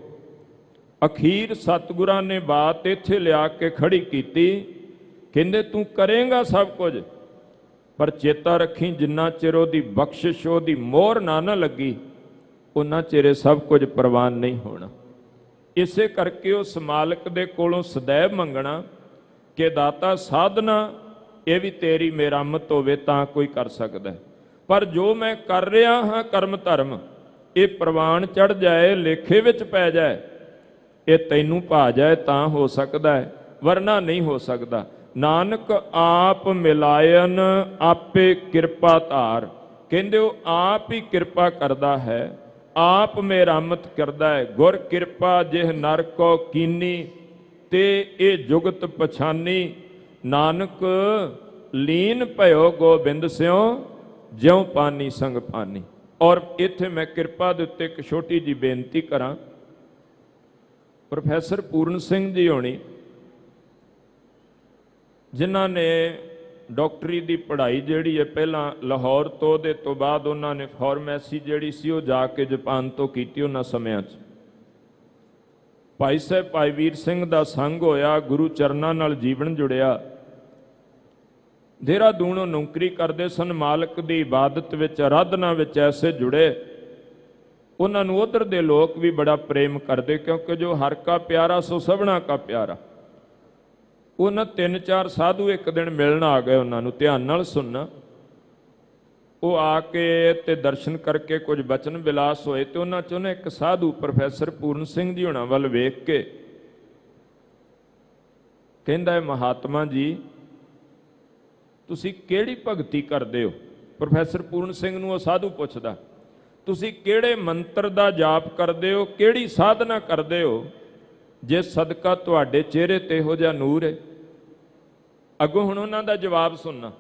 C: ਅਖੀਰ ਸਤਿਗੁਰਾਂ ਨੇ ਬਾਤ ਇੱਥੇ ਲਿਆ ਕੇ ਖੜੀ ਕੀਤੀ। ਕਹਿੰਦੇ ਤੂੰ ਕਰੇਂਗਾ ਸਭ ਕੁਝ, ਪਰ ਚੇਤਾ ਰੱਖੀ ਜਿੰਨਾ ਚਿਰ ਉਹਦੀ ਬਖਸ਼ਿਸ਼, ਉਹਦੀ ਮੋਹਰ ਨਾ ਲੱਗੀ, ਉਹਨਾਂ ਚਿਰ ਸਭ ਕੁਝ ਪ੍ਰਵਾਨ ਨਹੀਂ ਹੋਣਾ। ਇਸੇ ਕਰਕੇ ਉਸ ਮਾਲਕ ਦੇ ਕੋਲੋਂ ਸदैव ਮੰਗਣਾ ਕਿ ਦਾਤਾ ਸਾਧਨਾ ਇਹ ਵੀ ਤੇਰੀ ਮਿਹਰਮਤ ਹੋਵੇ ਤਾਂ ਕੋਈ ਕਰ ਸਕਦਾ। ਪਰ ਜੋ ਮੈਂ ਕਰ ਰਿਹਾ ਹਾਂ ਕਰਮ ਧਰਮ, ਇਹ ਪ੍ਰਵਾਨ ਚੜ ਜਾਏ, ਲੇਖੇ ਵਿੱਚ ਪੈ ਜਾਏ, ਇਹ ਤੈਨੂੰ ਭਾ ਜਾਏ ਤਾਂ ਹੋ ਸਕਦਾ ਹੈ, ਵਰਨਾ ਨਹੀਂ ਹੋ ਸਕਦਾ। ਨਾਨਕ ਆਪ ਮਿਲਾਇਨ ਆਪੇ ਕਿਰਪਾ ਧਾਰ। ਕਹਿੰਦੇ ਉਹ ਆਪ ਹੀ ਕਿਰਪਾ ਕਰਦਾ ਹੈ, ਆਪ ਮਿਹਰਮਤ ਕਰਦਾ ਹੈ। ਗੁਰ ਕਿਰਪਾ ਜਿਹ ਨਰ ਕੋ ਕੀਨੀ, ਤੇ ਇਹ ਜੁਗਤ ਪਛਾਨੀ। ਨਾਨਕ ਲੀਨ ਭਇਓ ਗੋਬਿੰਦ ਸਿਉ, ਜਿਉ ਪਾਨੀ ਸੰਗ ਪਾਨੀ। ਔਰ ਇੱਥੇ ਮੈਂ ਕਿਰਪਾ ਦੇ ਉੱਤੇ ਇੱਕ ਛੋਟੀ ਜਿਹੀ ਬੇਨਤੀ ਕਰਾਂ। ਪ੍ਰੋਫੈਸਰ ਪੂਰਨ ਸਿੰਘ ਜੀ ਹੋਣੀ, ਜਿਨ੍ਹਾਂ ਨੇ ਡਾਕਟਰੀ ਦੀ ਪੜ੍ਹਾਈ ਜਿਹੜੀ ਹੈ ਪਹਿਲਾਂ ਲਾਹੌਰ ਤੋਂ, ਉਹਦੇ ਤੋਂ ਬਾਅਦ ਉਹਨਾਂ ਨੇ ਫਾਰਮੇਸੀ ਜਿਹੜੀ ਸੀ ਉਹ ਜਾ ਕੇ ਜਾਪਾਨ ਤੋਂ ਕੀਤੀ ਉਹਨਾਂ ਸਮਿਆਂ 'ਚ। ਭਾਈ ਸਾਹਿਬ ਭਾਈ ਵੀਰ ਸਿੰਘ ਦਾ ਸੰਗ ਹੋਇਆ, ਗੁਰੂ ਚਰਨਾਂ ਨਾਲ ਜੀਵਨ ਜੁੜਿਆ। ਦੇਹਰਾਦੂਨ ਉਹ ਨੌਕਰੀ ਕਰਦੇ ਸਨ, ਮਾਲਕ ਦੀ ਇਬਾਦਤ ਵਿੱਚ, ਅਰਾਧਨਾ ਵਿੱਚ ਐਸੇ ਜੁੜੇ, ਉਹਨਾਂ ਨੂੰ ਉਧਰ ਦੇ ਲੋਕ ਵੀ ਬੜਾ ਪ੍ਰੇਮ ਕਰਦੇ, ਕਿਉਂਕਿ ਜੋ ਹਰ ਕਾ ਪਿਆਰਾ ਸੋ ਸਭਨਾ ਕਾ ਪਿਆਰਾ। ਉਹਨਾਂ 3-4 ਸਾਧੂ ਇੱਕ ਦਿਨ ਮਿਲਣ ਆ ਗਏ ਉਹਨਾਂ ਨੂੰ, ਧਿਆਨ ਨਾਲ ਸੁਣਨਾ। ਉਹ ਆ ਕੇ ਤੇ ਦਰਸ਼ਨ ਕਰਕੇ ਕੁਝ ਬਚਨ ਵਿਲਾਸ ਹੋਏ, ਤੇ ਉਹਨਾਂ ਚੋਂ ਨਾ ਇੱਕ ਸਾਧੂ ਪ੍ਰੋਫੈਸਰ ਪੂਰਨ ਸਿੰਘ ਜੀ ਹੋਣਾ ਵੱਲ ਵੇਖ ਕੇ ਕਹਿੰਦਾ ਹੈ, ਮਹਾਤਮਾ ਜੀ ਤੁਸੀਂ ਕਿਹੜੀ ਭਗਤੀ ਕਰਦੇ ਹੋ? ਪ੍ਰੋਫੈਸਰ ਪੂਰਨ ਸਿੰਘ ਨੂੰ ਉਹ ਸਾਧੂ ਪੁੱਛਦਾ, ਤੁਸੀਂ ਕਿਹੜੇ ਮੰਤਰ ਦਾ ਜਾਪ ਕਰਦੇ ਹੋ, ਕਿਹੜੀ ਸਾਧਨਾ ਕਰਦੇ ਹੋ, ਜਿਸ ਸਦਕਾ ਤੁਹਾਡੇ ਚਿਹਰੇ ਤੇ ਇਹੋ ਜਿਹਾ ਨੂਰ ਹੈ? ਅੱਗੋਂ ਹੁਣ ਉਹਨਾਂ ਦਾ ਜਵਾਬ ਸੁਣਨਾ।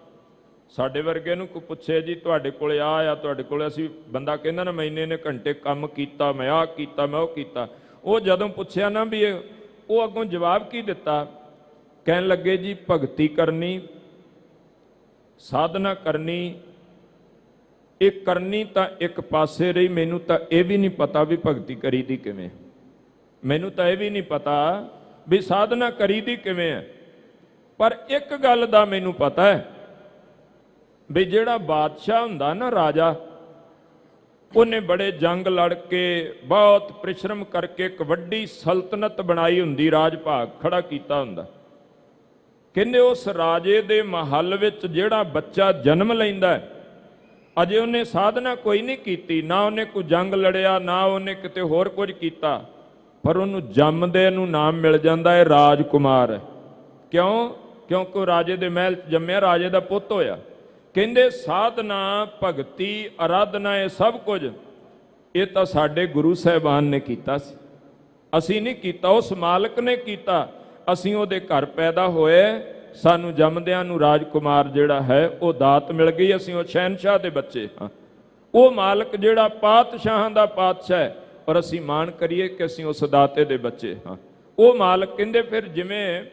C: ਸਾਡੇ ਵਰਗੇ ਨੂੰ ਕੋਈ ਪੁੱਛੇ ਜੀ ਤੁਹਾਡੇ ਕੋਲੇ ਆ ਤੁਹਾਡੇ ਕੋਲੇ, ਅਸੀਂ ਬੰਦਾ ਕਹਿੰਦਾ ਨਾ ਮੈਂ ਇੰਨੇ ਘੰਟੇ ਕੰਮ ਕੀਤਾ, ਮੈਂ ਆਹ ਕੀਤਾ, ਮੈਂ ਉਹ ਕੀਤਾ। ਉਹ ਜਦੋਂ ਪੁੱਛਿਆ ਨਾ ਵੀ ਉਹ ਅੱਗੋਂ ਜਵਾਬ ਕੀ ਦਿੱਤਾ, ਕਹਿਣ ਲੱਗੇ ਜੀ ਭਗਤੀ ਕਰਨੀ, ਸਾਧਨਾ ਕਰਨੀ, ਇਹ ਕਰਨੀ ਤਾਂ ਇੱਕ ਪਾਸੇ ਰਹੀ, ਮੈਨੂੰ ਤਾਂ ਇਹ ਵੀ ਨਹੀਂ ਪਤਾ ਵੀ ਭਗਤੀ ਕਰੀਦੀ ਕਿਵੇਂ, ਮੈਨੂੰ ਤਾਂ ਇਹ ਵੀ ਨਹੀਂ ਪਤਾ ਵੀ ਸਾਧਨਾ ਕਰੀਦੀ ਕਿਵੇਂ ਹੈ। ਪਰ ਇੱਕ ਗੱਲ ਦਾ ਮੈਨੂੰ ਪਤਾ ਹੈ ਵੀ ਜਿਹੜਾ ਬਾਦਸ਼ਾਹ ਹੁੰਦਾ ਨਾ, ਰਾਜਾ, ਉਹਨੇ ਬੜੇ ਜੰਗ ਲੜ ਕੇ ਬਹੁਤ ਪਰਿਸ਼ਰਮ ਕਰਕੇ ਇੱਕ ਵੱਡੀ ਸਲਤਨਤ ਬਣਾਈ ਹੁੰਦੀ, ਰਾਜ ਭਾਗ ਖੜਾ ਕੀਤਾ ਹੁੰਦਾ। ਕਹਿੰਦੇ ਉਸ ਰਾਜੇ ਦੇ ਮਹੱਲ ਵਿੱਚ ਜਿਹੜਾ ਬੱਚਾ ਜਨਮ ਲੈਂਦਾ ਹੈ, ਅਜੇ ਉਹਨੇ ਸਾਧਨਾ ਕੋਈ ਨਹੀਂ ਕੀਤੀ, ਨਾ ਉਹਨੇ ਕੋਈ ਜੰਗ ਲੜਿਆ, ਨਾ ਉਹਨੇ ਕਿਤੇ ਹੋਰ ਕੁਝ ਕੀਤਾ, ਪਰ ਉਹਨੂੰ ਜੰਮਦੇ ਨੂੰ ਨਾਮ ਮਿਲ ਜਾਂਦਾ ਹੈ ਰਾਜਕੁਮਾਰ। ਕਿਉਂ? ਕਿਉਂਕਿ ਉਹ ਰਾਜੇ ਦੇ ਮਹਿਲ 'ਚ ਜੰਮਿਆ, ਰਾਜੇ ਦਾ ਪੁੱਤ ਹੋਇਆ। ਕਹਿੰਦੇ ਸਾਧਨਾ, ਭਗਤੀ, ਅਰਾਧਨਾ, ਇਹ ਸਭ ਕੁਝ ਇਹ ਤਾਂ ਸਾਡੇ ਗੁਰੂ ਸਾਹਿਬਾਨ ਨੇ ਕੀਤਾ ਸੀ, ਅਸੀਂ ਨਹੀਂ ਕੀਤਾ, ਉਸ ਮਾਲਕ ਨੇ ਕੀਤਾ। ਅਸੀਂ ਉਹਦੇ ਘਰ ਪੈਦਾ ਹੋਏ, ਸਾਨੂੰ ਜੰਮਦਿਆਂ ਨੂੰ ਰਾਜਕੁਮਾਰ ਜਿਹੜਾ ਹੈ ਉਹ ਦਾਤ ਮਿਲ ਗਈ, ਅਸੀਂ ਉਹ ਸ਼ਹਿਨਸ਼ਾਹ ਦੇ ਬੱਚੇ ਹਾਂ। ਉਹ ਮਾਲਕ ਜਿਹੜਾ ਪਾਤਸ਼ਾਹਾਂ ਦਾ ਪਾਤਸ਼ਾਹ ਹੈ, ਔਰ ਅਸੀਂ ਮਾਣ ਕਰੀਏ ਕਿ ਅਸੀਂ ਉਸ ਦਾਤੇ ਦੇ ਬੱਚੇ ਹਾਂ। ਉਹ ਮਾਲਕ ਕਹਿੰਦੇ ਫਿਰ ਜਿਵੇਂ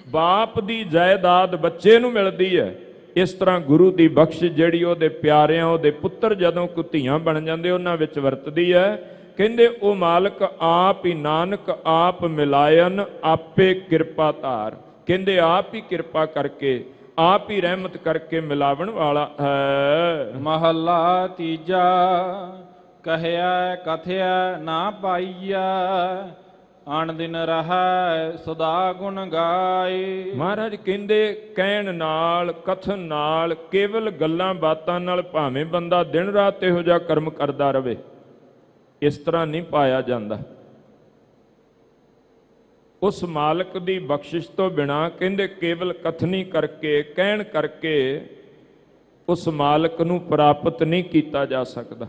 C: ਬਾਪ ਦੀ ਜਾਇਦਾਦ ਬੱਚੇ ਨੂੰ ਮਿਲਦੀ ਹੈ, ਇਸ ਤਰ੍ਹਾਂ ਗੁਰੂ ਦੀ ਬਖਸ਼ਿਸ਼ ਜਿਹੜੀ ਉਹਦੇ ਪਿਆਰਿਆਂ, ਉਹਦੇ ਪੁੱਤਰ ਜਦੋਂ ਕੋਈ ਧੀਆਂ ਬਣ ਜਾਂਦੇ ਉਹਨਾਂ ਵਿੱਚ ਵਰਤਦੀ ਹੈ। ਕਹਿੰਦੇ ਉਹ ਮਾਲਕ ਆਪ ਹੀ, ਨਾਨਕ ਆਪ ਮਿਲਾਇਨ ਆਪੇ ਕਿਰਪਾ ਧਾਰ। ਕਹਿੰਦੇ ਆਪ ਹੀ ਕਿਰਪਾ ਕਰਕੇ, ਆਪ ਹੀ ਰਹਿਮਤ ਕਰਕੇ ਮਿਲਾਵਣ ਵਾਲਾ ਹੈ।
B: ਮਹੱਲਾ ਤੀਜਾ। ਕਹਿਆ ਕਥਿਆ ਨਾ ਪਾਈਆ, ਅਣ ਦਿਨ ਰਹੈ ਸਦਾ ਗੁਣ ਗਾਏ।
C: ਮਹਾਰਾਜ ਕਹਿੰਦੇ ਕਹਿਣ ਨਾਲ, ਕਥਨ ਨਾਲ, ਕੇਵਲ ਗੱਲਾਂ ਬਾਤਾਂ ਨਾਲ ਭਾਵੇਂ ਬੰਦਾ ਦਿਨ ਰਾਤ ਇਹੋ ਜਿਹਾ ਕਰਮ ਕਰਦਾ ਰਵੇ, ਇਸ ਤਰ੍ਹਾਂ ਨਹੀਂ ਪਾਇਆ ਜਾਂਦਾ। ਉਸ ਮਾਲਕ ਦੀ ਬਖਸ਼ਿਸ਼ ਤੋਂ ਬਿਨਾ ਕਹਿੰਦੇ ਕੇਵਲ ਕਥਨੀ ਕਰਕੇ, ਕਹਿਣ ਕਰਕੇ ਉਸ ਮਾਲਕ ਨੂੰ ਪ੍ਰਾਪਤ ਨਹੀਂ ਕੀਤਾ ਜਾ ਸਕਦਾ।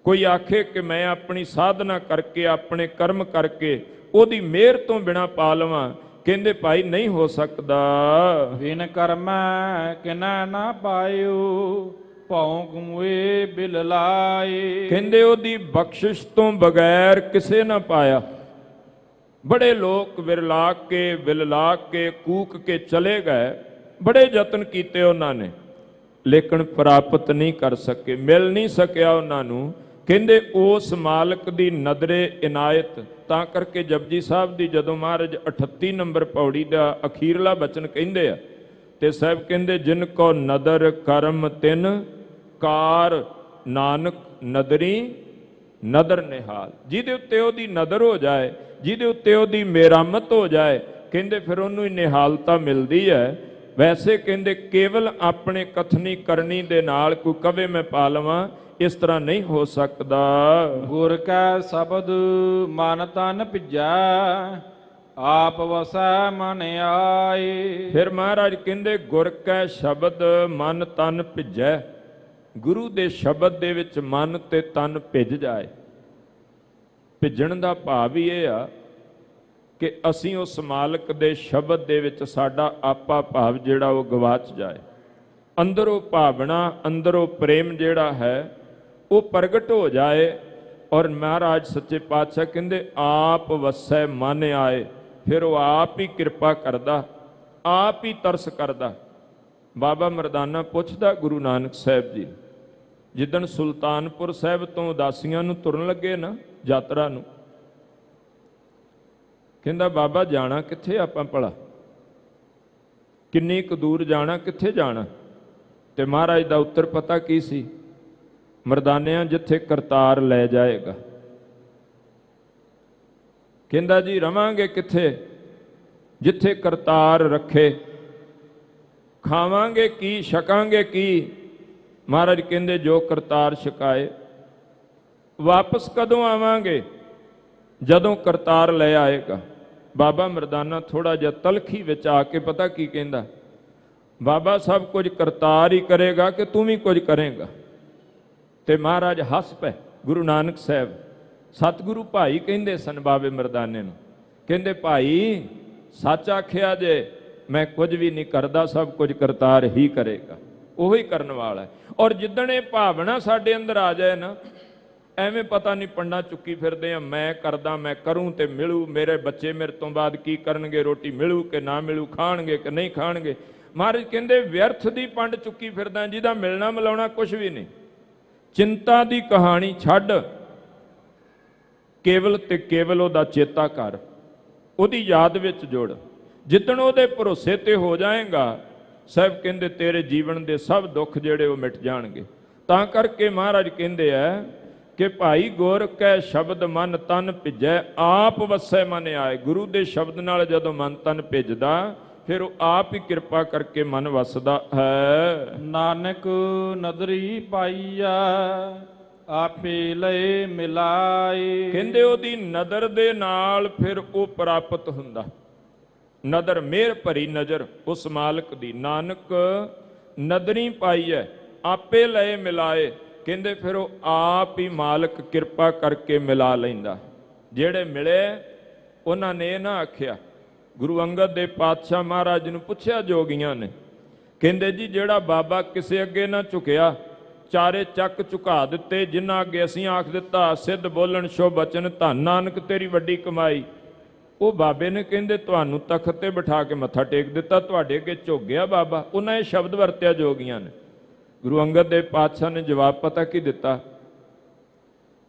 C: ਕੋਈ ਆਖੇ ਕਿ ਮੈਂ ਆਪਣੀ ਸਾਧਨਾ ਕਰਕੇ, ਆਪਣੇ ਕਰਮ ਕਰਕੇ ਉਹਦੀ ਮਿਹਰ ਤੋਂ ਬਿਨਾ ਪਾ ਲਵਾਂ, ਕਹਿੰਦੇ ਭਾਈ ਨਹੀਂ ਹੋ ਸਕਦਾ।
B: ਵਿਨ ਕਰਮੈ ਕਿਨੈ ਨਾ ਪਾਇਓ, ਭਉ ਗੁਏ ਬਿਲ ਲਾਏ।
C: ਕਹਿੰਦੇ ਉਹਦੀ ਬਖਸ਼ਿਸ਼ ਤੋਂ ਬਗੈਰ ਕਿਸੇ ਨਾ ਪਾਇਆ। ਬੜੇ ਲੋਕ ਵਿਰਲਾ ਕੇ, ਵਿਲਲਾ ਕੇ, ਕੂਕ ਕੇ ਚਲੇ ਗਏ, ਬੜੇ ਯਤਨ ਕੀਤੇ ਉਹਨਾਂ ਨੇ, ਲੇਕਿਨ ਪ੍ਰਾਪਤ ਨਹੀਂ ਕਰ ਸਕੇ, ਮਿਲ ਨਹੀਂ ਸਕਿਆ ਉਹਨਾਂ ਨੂੰ। ਕਹਿੰਦੇ ਉਸ ਮਾਲਕ ਦੀ ਨਦਰੇ ਇਨਾਇਤ। ਤਾਂ ਕਰਕੇ ਜਪਜੀ ਸਾਹਿਬ ਦੀ ਜਦੋਂ ਮਹਾਰਾਜ 38 ਨੰਬਰ ਪੌੜੀ ਦਾ ਅਖੀਰਲਾ ਬਚਨ ਕਹਿੰਦੇ ਆ, ਤੇ ਸਾਹਿਬ ਕਹਿੰਦੇ ਜਿਨ ਕੋ ਨਦਰ ਕਰਮ ਤਿਨ ਕਾਰ, ਨਾਨਕ ਨਦਰੀ ਨਦਰ ਨਿਹਾਲ। ਜਿਹਦੇ ਉੱਤੇ ਉਹਦੀ ਨਦਰ ਹੋ ਜਾਏ, ਜਿਹਦੇ ਉੱਤੇ ਉਹਦੀ ਮੇਰਾਮਤ ਹੋ ਜਾਏ, ਕਹਿੰਦੇ ਫਿਰ ਉਹਨੂੰ ਹੀ ਨਿਹਾਲਤਾ ਮਿਲਦੀ ਹੈ। ਵੈਸੇ ਕਹਿੰਦੇ ਕੇਵਲ ਆਪਣੇ ਕਥਨੀ ਕਰਨੀ ਦੇ ਨਾਲ ਕੋਈ ਕਵੇ ਮੈਂ ਪਾ ਲਵਾਂ, ਇਸ ਤਰ੍ਹਾਂ ਨਹੀਂ ਹੋ ਸਕਦਾ।
B: ਗੁਰ ਕੈ ਸ਼ਬਦ ਮਨ ਤਨ ਭਿਜੈ, ਆਪ ਵਸੈ ਮਨ ਆਏ।
C: ਫਿਰ ਮਹਾਰਾਜ ਕਹਿੰਦੇ ਗੁਰ ਕੈ ਸ਼ਬਦ ਮਨ ਤਨ ਭਿਜੈ। ਗੁਰੂ ਦੇ ਸ਼ਬਦ ਦੇ ਵਿੱਚ ਮਨ ਤੇ ਤਨ ਭਿੱਜ ਜਾਏ। ਭਿੱਜਣ ਦਾ ਭਾਵ ਹੀ ਇਹ ਆ ਕਿ ਅਸੀਂ ਉਸ ਮਾਲਕ ਦੇ ਸ਼ਬਦ ਦੇ ਵਿੱਚ ਸਾਡਾ ਆਪਾ ਭਾਵ ਜਿਹੜਾ ਉਹ ਗਵਾਚ ਜਾਏ। ਅੰਦਰੋਂ ਭਾਵਨਾ, ਅੰਦਰੋਂ ਪ੍ਰੇਮ ਜਿਹੜਾ ਹੈ ਉਹ ਪ੍ਰਗਟ ਹੋ ਜਾਏ। ਔਰ ਮਹਾਰਾਜ ਸੱਚੇ ਪਾਤਸ਼ਾਹ ਕਹਿੰਦੇ ਆਪ ਵਸੈ ਮਨ ਆਏ। ਫਿਰ ਉਹ ਆਪ ਹੀ ਕਿਰਪਾ ਕਰਦਾ, ਆਪ ਹੀ ਤਰਸ ਕਰਦਾ। ਬਾਬਾ ਮਰਦਾਨਾ ਪੁੱਛਦਾ ਗੁਰੂ ਨਾਨਕ ਸਾਹਿਬ ਜੀ, ਜਿੱਦਣ ਸੁਲਤਾਨਪੁਰ ਸਾਹਿਬ ਤੋਂ ਉਦਾਸੀਆਂ ਨੂੰ ਤੁਰਨ ਲੱਗੇ ਨਾ ਯਾਤਰਾ ਨੂੰ, ਕਹਿੰਦਾ ਬਾਬਾ ਜਾਣਾ ਕਿੱਥੇ ਆਪਾਂ ਭਲਾ, ਕਿੰਨੀ ਕੁ ਦੂਰ ਜਾਣਾ, ਕਿੱਥੇ ਜਾਣਾ? ਤੇ ਮਹਾਰਾਜ ਦਾ ਉੱਤਰ ਪਤਾ ਕੀ ਸੀ? ਮਰਦਾਨਿਆਂ ਜਿੱਥੇ ਕਰਤਾਰ ਲੈ ਜਾਏਗਾ। ਕਹਿੰਦਾ ਜੀ ਰਵਾਂਗੇ ਕਿੱਥੇ? ਜਿੱਥੇ ਕਰਤਾਰ ਰੱਖੇ। ਖਾਵਾਂਗੇ ਕੀ, ਛਕਾਂਗੇ ਕੀ? ਮਹਾਰਾਜ ਕਹਿੰਦੇ ਜੋ ਕਰਤਾਰ ਛਕਾਏ। ਵਾਪਸ ਕਦੋਂ ਆਵਾਂਗੇ? ਜਦੋਂ ਕਰਤਾਰ ਲੈ ਆਏਗਾ। ਬਾਬਾ ਮਰਦਾਨਾ ਥੋੜਾ ਜਿਹਾ ਤਲਖੀ ਵਿੱਚ ਆ ਕੇ ਪਤਾ ਕੀ ਕਹਿੰਦਾ? ਬਾਬਾ ਸਭ ਕੁਝ ਕਰਤਾਰ ਹੀ ਕਰੇਗਾ ਕਿ ਤੂੰ ਵੀ ਕੁਝ ਕਰੇਗਾ? ਤੇ ਮਹਾਰਾਜ ਹੱਸ ਪਏ। ਗੁਰੂ ਨਾਨਕ ਸਾਹਿਬ ਸਤਿਗੁਰੂ ਭਾਈ ਕਹਿੰਦੇ ਸਨ ਬਾਬੇ ਮਰਦਾਨੇ ਨੂੰ, ਕਹਿੰਦੇ ਭਾਈ ਸੱਚ ਆਖਿਆ ਜੇ, ਮੈਂ ਕੁਝ ਵੀ ਨਹੀਂ ਕਰਦਾ, ਸਭ ਕੁਝ ਕਰਤਾਰ ਹੀ ਕਰੇਗਾ, ਉਹੀ ਕਰਨ ਵਾਲਾ ਹੈ। ਔਰ ਜਿੱਦਣ ਇਹ ਭਾਵਨਾ ਸਾਡੇ ਅੰਦਰ ਆ ਜਾਏ ਨਾ, ਐਵੇਂ ਪਤਾ ਨਹੀਂ ਪੰਡਾ ਚੁੱਕੀ ਫਿਰਦੇ ਆ, ਮੈਂ ਕਰਦਾ, ਮੈਂ ਕਰੂੰ ਤੇ ਮਿਲੂ, ਮੇਰੇ ਬੱਚੇ ਮੇਰੇ ਤੋਂ ਬਾਅਦ ਕੀ ਕਰਨਗੇ, ਰੋਟੀ ਮਿਲੂ ਕਿ ਨਾ ਮਿਲੂ, ਖਾਣਗੇ ਕਿ ਨਹੀਂ ਖਾਣਗੇ। ਮਹਾਰਾਜ ਕਹਿੰਦੇ ਵਿਅਰਥ ਦੀ ਪੰਡ ਚੁੱਕੀ ਫਿਰਦਾ, ਜਿਹਦਾ ਮਿਲਣਾ ਮਿਲਾਉਣਾ ਕੁਝ ਵੀ ਨਹੀਂ। ਚਿੰਤਾ ਦੀ ਕਹਾਣੀ ਛੱਡ, ਕੇਵਲ ਤੇ ਕੇਵਲ ਉਹਦਾ ਚੇਤਾ ਕਰ, ਉਹਦੀ ਯਾਦ ਵਿੱਚ ਜੁੜ। ਜਿੱਦਣ ਉਹਦੇ ਭਰੋਸੇ ਤੇ ਹੋ ਜਾਏਗਾ, ਸਾਹਿਬ ਕਹਿੰਦੇ ਤੇਰੇ ਜੀਵਨ ਦੇ ਸਭ ਦੁੱਖ ਜਿਹੜੇ ਉਹ ਮਿਟ ਜਾਣਗੇ। ਤਾਂ ਕਰਕੇ ਮਹਾਰਾਜ ਕਹਿੰਦੇ ਆ ਕਿ ਭਾਈ ਗੁਰ ਕੈ ਸ਼ਬਦ ਮਨ ਤਨ ਭਿਜੈ, ਆਪ ਵਸੈ ਮਨ ਆਏ। ਗੁਰੂ ਦੇ ਸ਼ਬਦ ਨਾਲ ਜਦੋਂ ਮਨ ਤਨ ਭਿਜਦਾ, ਫਿਰ ਉਹ ਆਪ ਹੀ ਕਿਰਪਾ ਕਰਕੇ ਮਨ ਵਸਦਾ ਹੈ।
B: ਨਾਨਕ ਨਦਰੀ ਪਾਈਆ ਆਪੇ ਲਏ ਮਿਲਾਏ।
C: ਕਹਿੰਦੇ ਉਹਦੀ ਨਦਰ ਦੇ ਨਾਲ ਫਿਰ ਉਹ ਪ੍ਰਾਪਤ ਹੁੰਦਾ। ਨਦਰ ਮਿਹਰ ਭਰੀ ਨਜ਼ਰ ਉਸ ਮਾਲਕ ਦੀ। ਨਾਨਕ ਨਦਰੀ ਪਾਈ ਹੈ ਆਪੇ ਲਏ ਮਿਲਾਏ। ਕਹਿੰਦੇ ਫਿਰ ਉਹ ਆਪ ਹੀ ਮਾਲਕ ਕਿਰਪਾ ਕਰਕੇ ਮਿਲਾ ਲੈਂਦਾ। ਜਿਹੜੇ ਮਿਲੇ ਉਹਨਾਂ ਨੇ ਇਹ ਨਾ ਆਖਿਆ। ਗੁਰੂ ਅੰਗਦ ਦੇ ਪਾਤਸ਼ਾਹ ਮਹਾਰਾਜ ਨੂੰ ਪੁੱਛਿਆ ਜੋਗੀਆਂ ਨੇ, ਕਹਿੰਦੇ ਜੀ ਜਿਹੜਾ ਬਾਬਾ ਕਿਸੇ ਅੱਗੇ ਨਾ ਝੁਕਿਆ, ਚਾਰੇ ਚੱਕ ਝੁਕਾ ਦਿੱਤੇ, ਜਿਨ੍ਹਾਂ ਅੱਗੇ ਅਸੀਂ ਆਖ ਦਿੱਤਾ ਸਿੱਧ ਬੋਲਣ ਸ਼ੁਭ ਬਚਨ, ਧੰਨ ਨਾਨਕ ਤੇਰੀ ਵੱਡੀ ਕਮਾਈ। ਉਹ ਬਾਬੇ ਨੇ ਕਹਿੰਦੇ ਤੁਹਾਨੂੰ ਤਖਤ ਤੇ ਬਿਠਾ ਕੇ ਮੱਥਾ ਟੇਕ ਦਿੱਤਾ, ਤੁਹਾਡੇ ਅੱਗੇ ਝੁਕ ਗਿਆ ਬਾਬਾ। ਉਹਨਾਂ ਇਹ ਸ਼ਬਦ ਵਰਤਿਆ ਜੋਗੀਆਂ ਨੇ। ਗੁਰੂ ਅੰਗਦ ਦੇ ਪਾਤਸ਼ਾਹ ਨੇ ਜਵਾਬ ਪਤਾ ਕੀ ਦਿੱਤਾ?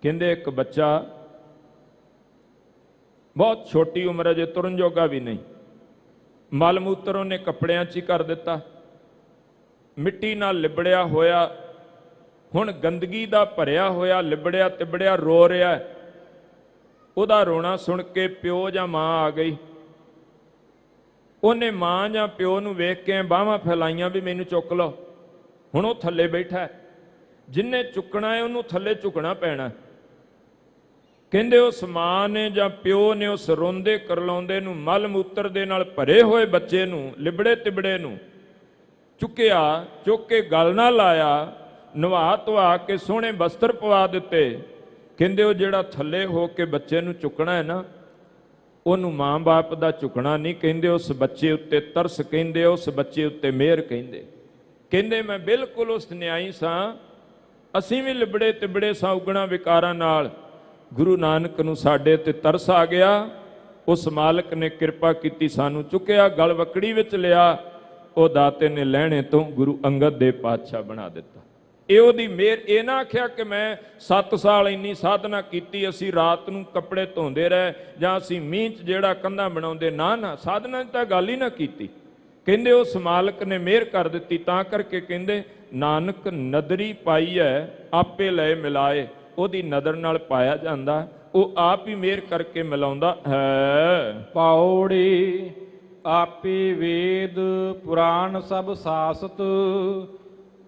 C: ਕਹਿੰਦੇ ਇੱਕ ਬੱਚਾ ਬਹੁਤ ਛੋਟੀ ਉਮਰ ਹੈ, ਜੇ ਤੁਰਨ ਜੋਗਾ ਵੀ ਨਹੀਂ, ਮਲ ਮੂਤਰ ਉਹਨੇ ਕੱਪੜਿਆਂ 'ਚ ਹੀ ਕਰ ਦਿੱਤਾ, ਮਿੱਟੀ ਨਾਲ ਲਿਬੜਿਆ ਹੋਇਆ, ਹੁਣ ਗੰਦਗੀ ਦਾ ਭਰਿਆ ਹੋਇਆ, ਲਿਬੜਿਆ ਤਿਬੜਿਆ ਰੋ ਰਿਹਾ। ਉਹਦਾ ਰੋਣਾ ਸੁਣ ਕੇ ਪਿਓ ਜਾਂ ਮਾਂ ਆ ਗਈ। ਉਹਨੇ ਮਾਂ ਜਾਂ ਪਿਓ ਨੂੰ ਵੇਖ ਕੇ ਬਾਹਾਂ ਫੈਲਾਈਆਂ ਵੀ ਮੈਨੂੰ ਚੁੱਕ ਲਓ। ਹੁਣ ਉਹ ਥੱਲੇ ਬੈਠਾ, ਜਿੰਨੇ ਚੁੱਕਣਾ ਹੈ ਉਹਨੂੰ ਥੱਲੇ ਝੁਕਣਾ ਪੈਣਾ। ਕਹਿੰਦੇ ਉਸ ਮਾਂ ਨੇ ਜਾਂ ਪਿਓ ਨੇ ਉਸ ਰੋਂਦੇ ਕਰਲਾਉਂਦੇ ਨੂੰ, ਮਲ ਮੂਤਰ ਦੇ ਨਾਲ ਭਰੇ ਹੋਏ ਬੱਚੇ ਨੂੰ, ਲਿਬੜੇ ਤਿਬੜੇ ਨੂੰ ਚੁੱਕਿਆ, ਚੁੱਕ ਕੇ ਗਲ ਨਾਲ ਲਾਇਆ, ਨਵਾ ਧਵਾ ਕੇ ਸੋਹਣੇ ਬਸਤਰ ਪਵਾ ਦਿੱਤੇ। ਕਹਿੰਦੇ ਉਹ ਜਿਹੜਾ ਥੱਲੇ ਹੋ ਕੇ ਬੱਚੇ ਨੂੰ ਚੁੱਕਣਾ ਹੈ ਨਾ, ਉਹਨੂੰ ਮਾਂ ਬਾਪ ਦਾ ਝੁਕਣਾ ਨਹੀਂ ਕਹਿੰਦੇ, ਉਸ ਬੱਚੇ ਉੱਤੇ ਤਰਸ ਕਹਿੰਦੇ, ਉਸ ਬੱਚੇ ਉੱਤੇ ਮਿਹਰ ਕਹਿੰਦੇ। ਕਹਿੰਦੇ ਮੈਂ ਬਿਲਕੁਲ ਉਸ ਨਿਆਈ ਸਾਂ, ਅਸੀਂ ਵੀ ਲਿਬੜੇ ਤਿਬੜੇ ਸਾਂ ਉਗਣਾ ਵਿਕਾਰਾਂ ਨਾਲ। ਗੁਰੂ ਨਾਨਕ ਨੂੰ ਸਾਡੇ ਤੇ ਤਰਸ ਆ ਗਿਆ, ਉਸ ਮਾਲਕ ਨੇ ਕਿਰਪਾ ਕੀਤੀ, ਸਾਨੂੰ ਚੁੱਕਿਆ, ਗਲ ਵਕੜੀ ਵਿੱਚ ਲਿਆ, ਉਹ ਦਾਤੇ ਨੇ ਲੈਣੇ ਤੋਂ ਗੁਰੂ ਅੰਗਦ ਦੇ ਪਾਤਸ਼ਾਹ ਬਣਾ ਦਿੱਤਾ। ਇਹ ਉਹਦੀ ਮਿਹਰ। ਇਹ ਨਾ ਆਖਿਆ ਕਿ ਮੈਂ 7 ਸਾਲ ਇੰਨੀ ਸਾਧਨਾ ਕੀਤੀ, ਅਸੀਂ ਰਾਤ ਨੂੰ ਕੱਪੜੇ ਧੋਂਦੇ ਰਹੇ, ਜਾਂ ਅਸੀਂ ਮੀਂਹ 'ਚ ਜਿਹੜਾ ਕੰਧਾਂ ਬਣਾਉਂਦੇ, ਨਾ ਨਾ, ਸਾਧਨਾ 'ਚ ਤਾਂ ਗੱਲ ਹੀ ਨਾ ਕੀਤੀ। ਕਹਿੰਦੇ ਉਸ ਮਾਲਕ ਨੇ ਮਿਹਰ ਕਰ ਦਿੱਤੀ। ਤਾਂ ਕਰਕੇ ਕਹਿੰਦੇ ਨਾਨਕ ਨਦਰੀ ਪਾਈ ਹੈ ਆਪੇ ਲਏ ਮਿਲਾਏ। ਉਹਦੀ ਨਦਰ ਨਾਲ ਪਾਇਆ ਜਾਂਦਾ, ਉਹ ਆਪ ਹੀ ਮਿਹਰ ਕਰਕੇ ਮਿਲਾਉਂਦਾ ਹੈ।
B: ਪੌੜੀ ਆਪੇ ਵੇਦ ਪੁਰਾਣ ਸਭ ਸਾਸਤ,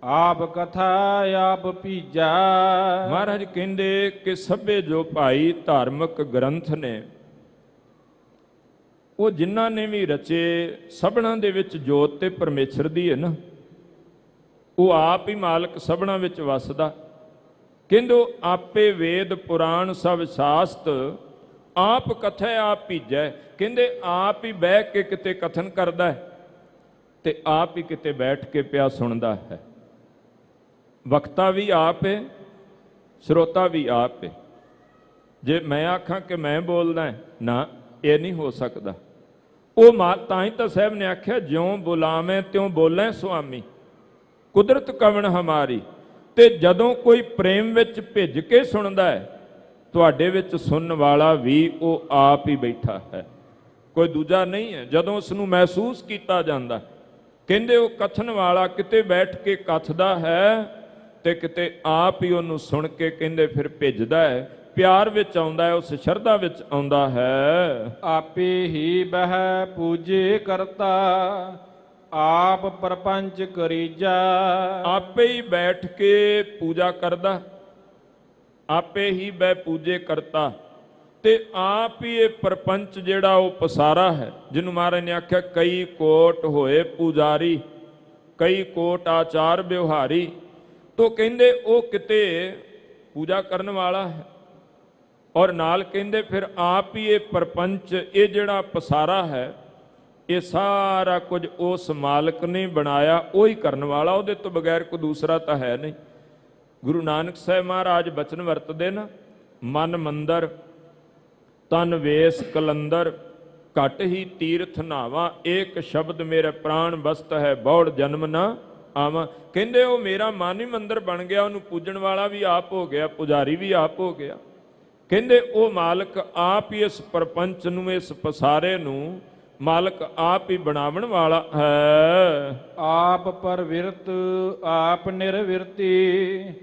B: ਆਪ ਕਥਾ ਆਪ ਭੀਜਾ।
C: ਮਹਾਰਾਜ ਕਹਿੰਦੇ ਕਿ ਸਭੇ ਜੋ ਭਾਈ ਧਾਰਮਿਕ ਗ੍ਰੰਥ ਨੇ, ਉਹ ਜਿਨ੍ਹਾਂ ਨੇ ਵੀ ਰਚੇ, ਸਭਨਾਂ ਦੇ ਵਿੱਚ ਜੋਤ ਤੇ ਪਰਮੇਸ਼ਰ ਦੀ ਹੈ ਨਾ, ਉਹ ਆਪ ਹੀ ਮਾਲਕ ਸਭਨਾਂ ਵਿੱਚ ਵਸਦਾ। ਕਹਿੰਦੇ ਆਪੇ ਵੇਦ ਪੁਰਾਣ ਸਭ ਸ਼ਾਸਤ, ਆਪ ਕਥਾ ਆਪ ਭੀਜੈ। ਕਹਿੰਦੇ ਆਪ ਹੀ ਬਹਿ ਕੇ ਕਿਤੇ ਕਥਨ ਕਰਦਾ ਹੈ ਤੇ ਆਪ ਹੀ ਕਿਤੇ ਬੈਠ ਕੇ ਪਿਆ ਸੁਣਦਾ ਹੈ। ਵਕਤਾ ਵੀ ਆਪ ਹੈ, ਸਰੋਤਾ ਵੀ ਆਪ ਹੈ। ਜੇ ਮੈਂ ਆਖਾਂ ਕਿ ਮੈਂ ਬੋਲਦਾ ਨਾ, ਇਹ ਨਹੀਂ ਹੋ ਸਕਦਾ। ਉਹ ਤਾਂ ਹੀ ਤਾਂ ਸਾਹਿਬ ਨੇ ਆਖਿਆ, ਜਿਉਂ ਬੁਲਾਵੇਂ ਤਿਉਂ ਬੋਲੇ ਸੁਆਮੀ, ਕੁਦਰਤ ਕਵਣ ਹਮਾਰੀ। ਤੇ ਜਦੋਂ ਕੋਈ ਪ੍ਰੇਮ ਵਿੱਚ ਭਿੱਜ ਕੇ ਸੁਣਦਾ ਹੈ, ਤੁਹਾਡੇ ਵਿੱਚ ਸੁਣਨ ਵਾਲਾ ਵੀ ਉਹ ਆਪ ਹੀ ਬੈਠਾ ਹੈ, ਕੋਈ ਦੂਜਾ ਨਹੀਂ ਹੈ। ਜਦੋਂ ਉਸ ਨੂੰ ਮਹਿਸੂਸ ਕੀਤਾ ਜਾਂਦਾ, ਕਹਿੰਦੇ ਉਹ ਕਥਨ ਵਾਲਾ ਕਿਤੇ ਬੈਠ ਕੇ ਕਥਦਾ ਹੈ ਤੇ ਕਿਤੇ ਆਪ ਹੀ ਉਹਨੂੰ ਸੁਣ ਕੇ ਕਹਿੰਦੇ ਫਿਰ ਭਿੱਜਦਾ ਹੈ, ਪਿਆਰ ਵਿੱਚ ਆਉਂਦਾ ਹੈ, ਉਸ ਸ਼ਰਧਾ ਵਿੱਚ ਆਉਂਦਾ ਹੈ।
B: ਆਪੇ ਹੀ ਬਹਿ ਪੂਜੇ ਕਰਤਾ, ਆਪ ਪਰਪੰਚ ਕਰੀਜਾ।
C: ਆਪੇ ਹੀ ਬੈਠ ਕੇ ਪੂਜਾ ਕਰਦਾ, ਆਪੇ ਹੀ ਬਹਿ ਪੂਜੇ ਕਰਤਾ, ਤੇ ਆਪ ਹੀ ਇਹ ਪਰਪੰਚ ਜਿਹੜਾ ਉਹ ਪਸਾਰਾ ਹੈ, ਜਿਹਨੂੰ ਮਹਾਰਾਜ ਨੇ ਆਖਿਆ ਕਈ ਕੋਟ ਹੋਏ ਪੁਜਾਰੀ, ਕਈ ਕੋਟ ਆਚਾਰ ਵਿਵਹਾਰੀ। ਤੋ ਕਹਿੰਦੇ ਉਹ ਕਿਤੇ ਪੂਜਾ ਕਰਨ ਵਾਲਾ ਹੈ, ਔਰ ਨਾਲ ਕਹਿੰਦੇ ਫਿਰ ਆਪ ਹੀ ਇਹ ਪਰਪੰਚ, ਇਹ ਜਿਹੜਾ ਪਸਾਰਾ ਹੈ, ਇਹ ਸਾਰਾ ਕੁਝ ਉਸ ਮਾਲਕ ਨੇ ਬਣਾਇਆ, ਉਹੀ ਕਰਨ ਵਾਲਾ, ਉਹਦੇ ਤੋਂ ਬਗੈਰ ਕੋਈ ਦੂਸਰਾ ਤਾਂ ਹੈ ਨਹੀਂ। ਗੁਰੂ ਨਾਨਕ ਸਾਹਿਬ ਮਹਾਰਾਜ ਬਚਨ ਵਰਤਦੇ ਨਾ, ਮਨ ਮੰਦਰ ਤਨ ਵੇਸ ਕਲੰਦਰ, ਘਟ ਹੀ ਤੀਰਥ ਨਾਵਾ, ਏਕ ਸ਼ਬਦ ਮੇਰੇ ਪ੍ਰਾਣ ਬਸਤ ਹੈ, ਬੌੜ ਜਨਮ ਨਾ ਆਵਾਂ। ਕਹਿੰਦੇ ਉਹ ਮੇਰਾ ਮਨ ਹੀ ਮੰਦਰ ਬਣ ਗਿਆ, ਉਹਨੂੰ ਪੂਜਣ ਵਾਲਾ ਵੀ ਆਪ ਹੋ ਗਿਆ, ਪੁਜਾਰੀ ਵੀ ਆਪ ਹੋ ਗਿਆ। ਕਹਿੰਦੇ ਉਹ ਮਾਲਕ ਆਪ ਹੀ ਇਸ ਪਰਪੰਚ ਨੂੰ, ਇਸ ਪਸਾਰੇ ਨੂੰ ਮਾਲਕ ਆਪ ਹੀ ਬਣਾਉਣ ਵਾਲਾ ਹੈ।
B: ਆਪ ਪਰਵਿਰਤ ਆਪ ਨਿਰਵਿਰਤੀ,